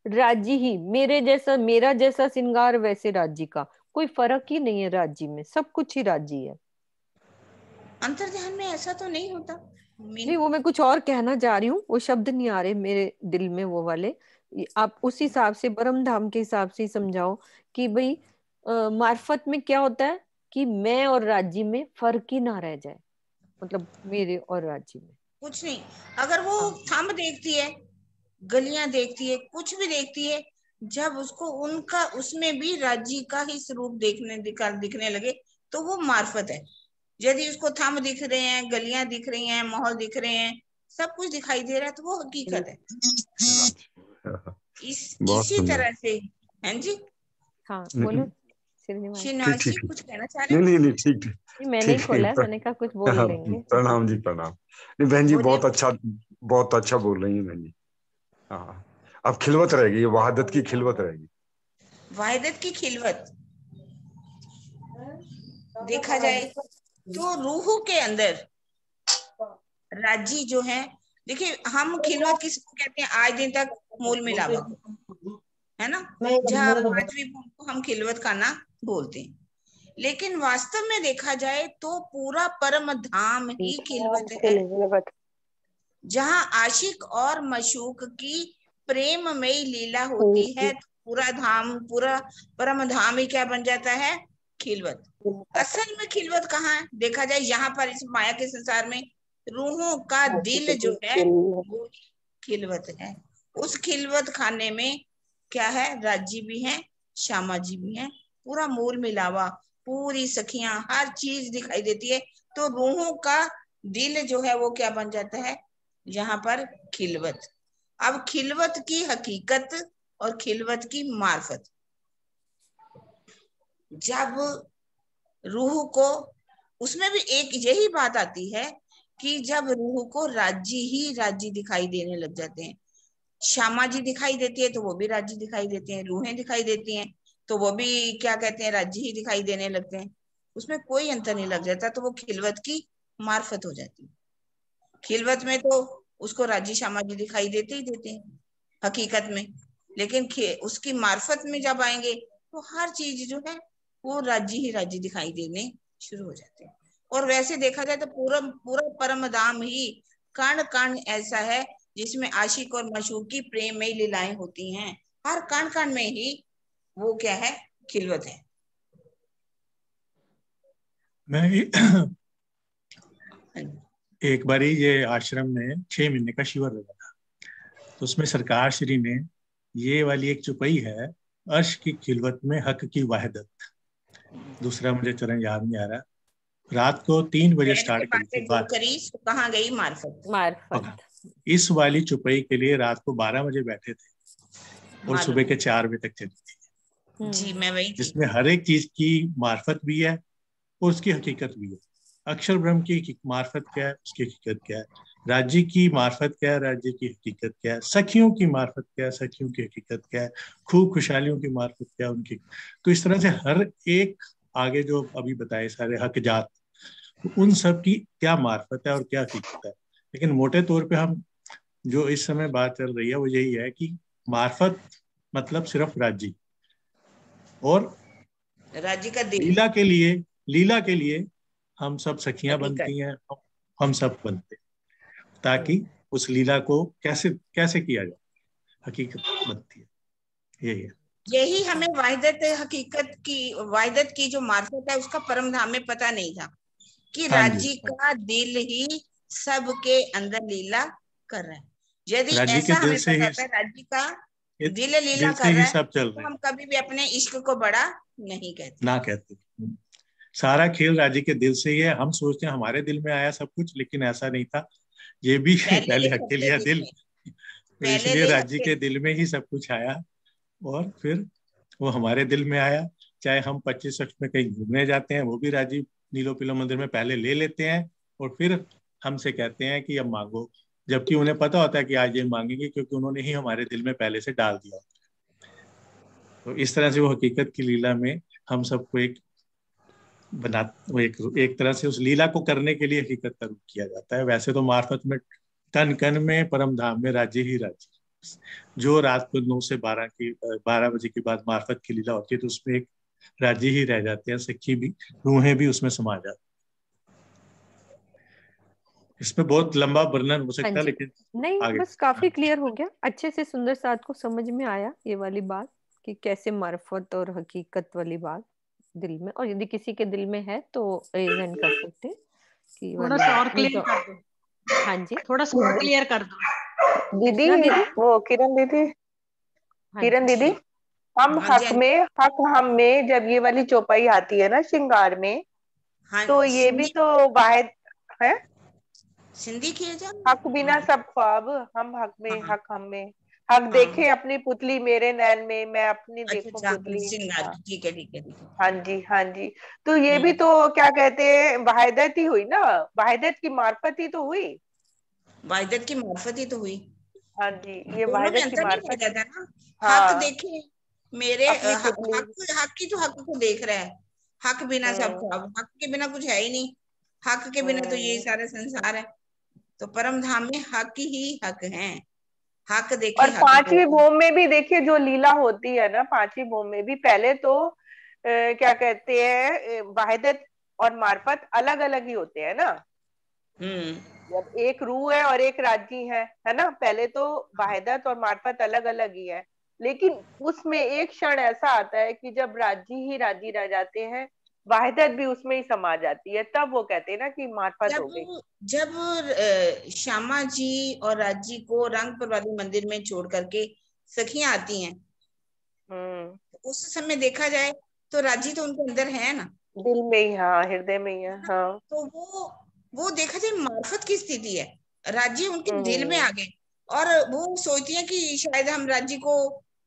राज्य ही, मेरा जैसा श्रृंगार वैसे राज्य का, कोई फर्क ही नहीं है राज्य में, सब कुछ ही राज्य है। अंतर ध्यान में ऐसा तो नहीं होता। नहीं, वो मैं कुछ और कहना चाह रही हूँ, वो शब्द नहीं आ रहे मेरे दिल में वो वाले। आप उस हिसाब से, परम धाम के हिसाब से समझाओ कि भाई मार्फत में क्या होता है कि मैं और राज्य में फर्क ही ना रह जाए, मतलब मेरे और राज्य में कुछ नहीं। अगर वो थंब देखती है, गलियां देखती है, कुछ भी देखती है, जब उसको उनका उसमें भी राज्य का ही स्वरूप दिखने लगे, तो वो मार्फत है। यदि उसको थंब दिख रहे हैं, गलियां दिख रही हैं, माहौल दिख रहे हैं, सब कुछ दिखाई दे रहा है, तो वो हकीकत है। इसी तरह से हैं जी। हाँ बोलो श्रीनिवास जी, कुछ कहना चाह रहे हैं? नहीं ठीक मैंने ही खोला है, मैंने कहा कुछ बोल लेंगे। प्रणाम जी, प्रणाम। नहीं बहन जी, बहुत अच्छा बोल रही है बहन जी। हाँ, अब खिलवत रहेगी, वहादत की खिलवत रहेगी। वाहिदत की खिलवत देखा जाए तो रूह के अंदर राज्य जो है देखिए हम खिलवत किसको कहते हैं आज दिन तक? मूल मिलावा को, है ना, जहाँ पांचवी भूल को हम खिलवत खाना बोलते हैं। लेकिन वास्तव में देखा जाए तो पूरा परम धाम ही खिलवत है, जहाँ आशिक और मशूक की प्रेममयी लीला होती है। तो पूरा धाम, पूरा परम धाम ही क्या बन जाता है? खिलवत। असल में खिलवत कहाँ है? देखा जाए यहाँ पर इस माया के संसार में रूहों का दिल जो है वो खिलवत है। उस खिलवत खाने में क्या है? राज्य भी है, श्यामा जी भी है, पूरा मूल मिलावा, पूरी सखियां, हर चीज दिखाई देती है। तो रूहों का दिल जो है वो क्या बन जाता है यहाँ पर? खिलवत। अब खिलवत की हकीकत और खिलवत की मार्फत, जब रूह को, उसमें भी एक यही बात आती है कि जब रूह को राज्य ही राज्य दिखाई देने लग जाते हैं, श्यामा जी दिखाई देती है तो वो भी राज्य दिखाई देते हैं, रूहें दिखाई देती हैं तो वो भी क्या कहते हैं? राज्य ही दिखाई देने लगते हैं, उसमें कोई अंतर नहीं लग जाता। तो वो खिलवत की मार्फत हो जाती है। खिलवत में तो उसको राज्य श्यामा जी दिखाई देते ही देते हैं हकीकत में, लेकिन उसकी मार्फत में जब आएंगे तो हर चीज जो है वो राज्य ही राज्य दिखाई देने शुरू हो जाते हैं। और वैसे देखा जाए तो पूरा पूरा परम धाम ही कण कण ऐसा है जिसमें आशिक और मशूक की प्रेममयी लीलाएं होती हैं। हर कण कण में ही वो क्या है? खिलवत है। मैं एक बारी ये आश्रम में 6 महीने का शिविर लगा था, तो उसमें सरकार श्री ने ये वाली एक चुपई है, अर्श की खिलवत में हक की वाहिदत, दूसरा मुझे चरण याद नहीं आ रहा, रात को 3 बजे स्टार्ट करी। कहाँ गई मार्फत? इस वाली चुपई के लिए रात को 12 बजे बैठे थे और सुबह के 4 बजे तक चली थी। जी मैं वही, जिसमें हर एक चीज की मार्फत भी है और उसकी हकीकत भी है। अक्षर ब्रह्म की मार्फत क्या है, उसकी हकीकत क्या है, राज्य की मार्फत क्या है, राज्य की हकीकत क्या है, सखियों की मार्फत क्या है, सखियों की हकीकत क्या है, खूब खुशहालियों की मार्फत क्या है उनकी। तो इस तरह से हर एक आगे जो अभी बताए सारे हक जात, तो उन सब की क्या मार्फत है और क्या हकीकत है। लेकिन मोटे तौर पे हम जो इस समय बात चल रही है वो यही है कि मार्फत मतलब सिर्फ राज्य, और राज्य का दिल, लीला के लिए हम सब सखियां बनती हैं, हम सब बनते हैं, ताकि उस लीला को कैसे कैसे किया जाए, हकीकत बनती है। यही है, यही हमें वाहिदत वाहिदत की जो मार्फत है उसका परम धाम में पता नहीं था कि राज्य का दिल ही सबके अंदर लीला कर रहा है। यदि ऐसा हमें पता होता है राज्य का दिल लीला कर रहा है तो हम कभी भी अपने इश्क को बड़ा नहीं कहते। सारा खेल राज्य के दिल से ही है। हम सोचते हैं हमारे दिल में आया सब कुछ, लेकिन ऐसा नहीं था। ये भी पहले हक के लिए दिल, तो इसलिए राज्य के दिल में ही सब कुछ आया और फिर वो हमारे दिल में आया। चाहे हम 25 में कहीं घूमने जाते हैं, वो भी राजीव नीलो पिलो मंदिर में पहले ले लेते हैं और फिर हमसे कहते हैं कि अब मांगो, जबकि उन्हें पता होता है कि आज ये मांगेंगे, क्योंकि उन्होंने ही हमारे दिल में पहले से डाल दिया। तो इस तरह से वो हकीकत की लीला में हम सबको एक तरह से उस लीला को करने के लिए हकीकत का रूप किया जाता है। वैसे तो मार्फत में कन कन में परम धाम में राज्य ही राज्य, जो रात को 9 से 12 बजे के बाद मार्फत की लीला होती है तो उसमें एक राज्य ही रह जाते हैं, सखी भी, रूहें भी उसमें समा जाती। इसमें बहुत लंबा वर्णन हो सकता है, लेकिन नहीं, बस काफी क्लियर हो गया, अच्छे से सुंदर साथ को समझ में आया ये वाली बात कि कैसे मार्फत और हकीकत वाली बात दिल में, और यदि किसी के दिल में है तो प्रेजेंट कर सकते कि थोड़ा सा और क्लियर कर दो। हाँ जी, थोड़ा सा और क्लियर कर दो दीदी। वो किरण दीदी, हम हक में जब ये वाली चौपाई आती है ना श्रृंगार में, तो ये भी तो वाहिद है। सिंधी किए जा हक बिना सब ख्वाब, हम हक में, हक हम में, हक देखे अपनी पुतली मेरे नैन में, मैं अपनी देखूं पुतली। ठीक है। हाँ जी। तो ये भी तो क्या कहते हैं, वाहिदत ही हुई ना, वाहिदत की मार्फत ही तो हुई। वाहिदत की मार्फत ही तो हुई। हाँ जी, ये वाहिदत की मार्फत है ना। हक देखे मेरे हक की तो हक को देख रहा है, हक बिना सब ख्वाब, हक के बिना कुछ है ही नहीं, हक के बिना तो यही सारा संसार है। तो परम धाम में हक ही हक है। हक देखिए, और पांचवी भूम में भी देखिए जो लीला होती है ना, पांचवी भूम में भी पहले तो क्या कहते हैं, वाहिदत और मार्फत अलग अलग ही होते हैं ना। जब एक रूह है और एक राज्य है ना, पहले तो वाहिदत और मार्फत अलग अलग ही है, लेकिन उसमें एक क्षण ऐसा आता है कि जब राज्य ही राज्य रह जाते हैं, वाहिदत भी उसमें ही समा जाती है, तब वो कहते हैं ना कि मार्फत हो गई। जब श्यामा जी और राजी को रंगपुर वाले मंदिर में छोड़ करके सखियां आती हैं, उस समय देखा जाए तो राजी तो उनके अंदर है ना, दिल में ही, हाँ, हृदय में ही है। हाँ, तो वो देखा जाए मार्फत की स्थिति है, राज्य उनके दिल में आ गए और वो सोचती है कि शायद हम राज्य को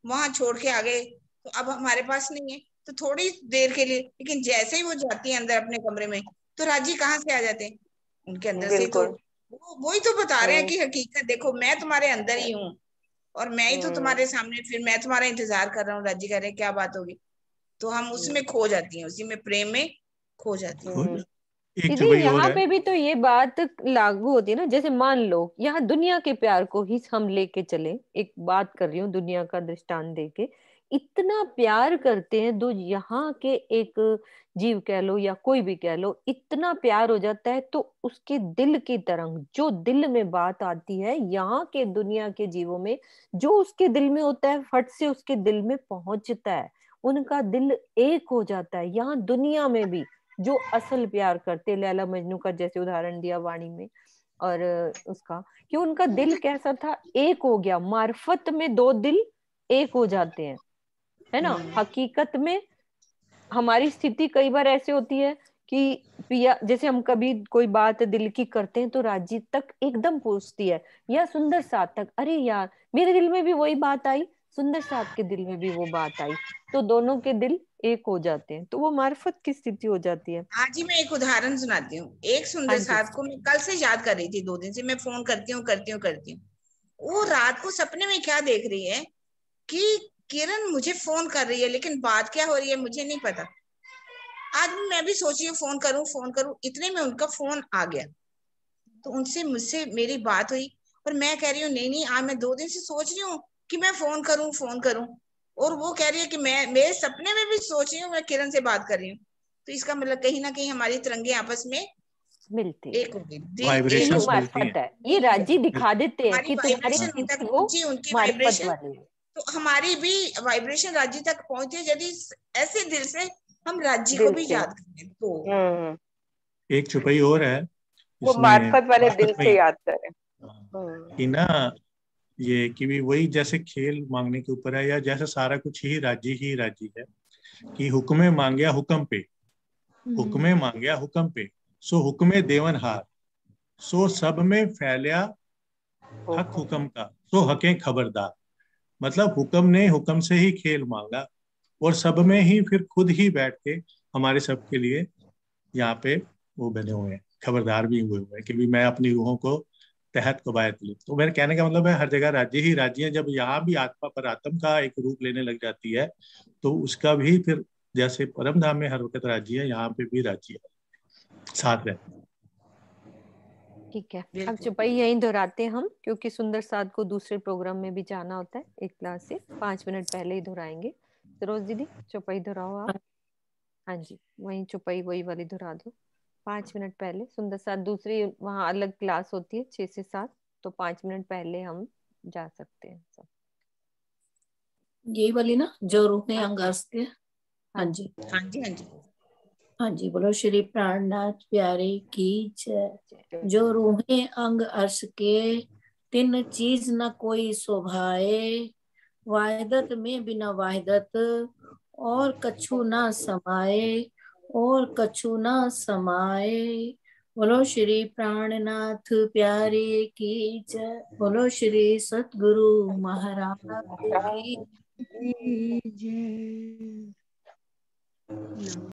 वहां छोड़ के आ गए तो अब हमारे पास नहीं है, तो थोड़ी देर के लिए, लेकिन जैसे ही वो जाती है अंदर अपने कमरे में तो राज्य कहाँ से आ जाते हैं, उनके अंदर से। तो वो ही तो बता रहे हैं कि हकीकत देखो, मैं तुम्हारे अंदर ही हूँ और मैं ही तो तुम्हारे सामने, फिर मैं तुम्हारा इंतजार कर रहा हूँ। राज्य कह रहे हैं क्या बात होगी, तो हम उसमें खो जाती हैं, उसी में प्रेम में खो जाती हैं। दीदी यहाँ पे भी तो ये बात लागू होती है ना, जैसे मान लो यहाँ दुनिया के प्यार को ही हम लेके चले, एक बात कर रही हूँ दुनिया का दृष्टांत देके, इतना प्यार करते हैं दो यहाँ के एक जीव कह लो या कोई भी कह लो, इतना प्यार हो जाता है तो उसके दिल की तरंग जो दिल में बात आती है यहाँ के दुनिया के जीवों में, जो उसके दिल में होता है फट से उसके दिल में पहुंचता है, उनका दिल एक हो जाता है। यहाँ दुनिया में भी जो असल प्यार करते, लैला मजनू का जैसे उदाहरण दिया वाणी में, और उसका कि उनका दिल कैसा था, एक हो गया। मार्फत में दो दिल एक हो जाते हैं, है ना। हकीकत में हमारी स्थिति कई बार ऐसे होती है कि पिया, जैसे हम कभी कोई बात दिल की करते हैं तो राजी तक एकदम पहुंचती है, या सुंदर साथ तक, अरे यार मेरे दिल में भी वही बात आई, सुंदर साथ के दिल में भी वो बात आई, तो दोनों के दिल एक हो जाते हैं, तो वो मार्फत की स्थिति हो जाती है। हाँ जी, मैं एक उदाहरण सुनाती हूँ। एक सुंदर साथ को मैं कल से याद कर रही थी, 2 दिन से मैं फोन करती हूँ। वो रात को सपने में क्या देख रही है कि किरण मुझे फोन कर रही है, लेकिन बात क्या हो रही है मुझे नहीं पता। आज मैं भी सोच रही हूँ फोन करूँ, इतने में उनका फोन आ गया, तो उनसे मुझसे मेरी बात हुई और मैं कह रही हूँ नहीं आज मैं 2 दिन से सोच रही हूँ कि मैं फोन करूँ, और वो कह रही है कि मैं मेरे सपने में भी सोच रही हूँ मैं किरण से बात कर रही हूँ। तो इसका मतलब कहीं ना कहीं हमारी तरंगे आपस में मिलती एक हो गई, वाइब्रेशंस मार्फत है। ये राजी दिखा देते हैं कि तुम्हारी तक पहुंची, उनकी वाइब्रेशन, तो हमारी भी वाइब्रेशन राज्य तक पहुंचे यदि ऐसे दिल से हम राज्य को भी याद करें तो। एक चुपई और है, वो मार्फत वाले दिल से याद करें कि ना, ये कि भी वही जैसे खेल मांगने के ऊपर है, या जैसे सारा कुछ ही राजी है कि हुक्मे मांगया हुक्म पे, हुक्मे मांगया हुक्म पे, सो हुक्मे देवन हार, सो सब में फैलिया हक हुक्म का, सो हके खबरदार। मतलब हुक्म ने हुक्म से ही खेल मांगा और सब में ही फिर खुद ही बैठ के हमारे सब के लिए यहाँ पे वो बने हुए हैं, खबरदार भी हुए हैं कि भी मैं अपनी रूहों को तहत कवायद लूं। तो मेरे कहने का मतलब है हर जगह राज्य ही राज्य है। जब यहाँ भी आत्मा पर आत्म का एक रूप लेने लग जाती है तो उसका भी फिर जैसे परम धाम में हर वक्त राज्य है, यहाँ पे भी राज्य है, साथ रहते हैं। ठीक है, अब चुपाई यहीं दोहराते हैं हम, क्योंकि सुंदर साथ को दूसरे प्रोग्राम में भी जाना होता है, एक क्लास से 5 मिनट पहले ही दोहराएंगे। सरोज दीदी चुपाई दोहराओ आप। हाँ जी, वही चुपाई वही वाली दोहरा दो। 5 मिनट पहले सुंदर साथ दूसरी वहाँ अलग क्लास होती है 6 से 7, तो 5 मिनट पहले हम जा सकते हैं सब। यही वाली ना जो रूप में अंगास के। हाँ जी हाँ जी हाँ जी हाँ जी, बोलो श्री प्राणनाथ प्यारे की जय। जो रूहें अंग अर्श के, तिन चीज न कोई शोभाए, वाहिदत में बिना वाहिदत, और कछु ना समाए, और कछु ना समाए। बोलो श्री प्राणनाथ प्यारे की जय। बोलो श्री सतगुरु महाराज की जय।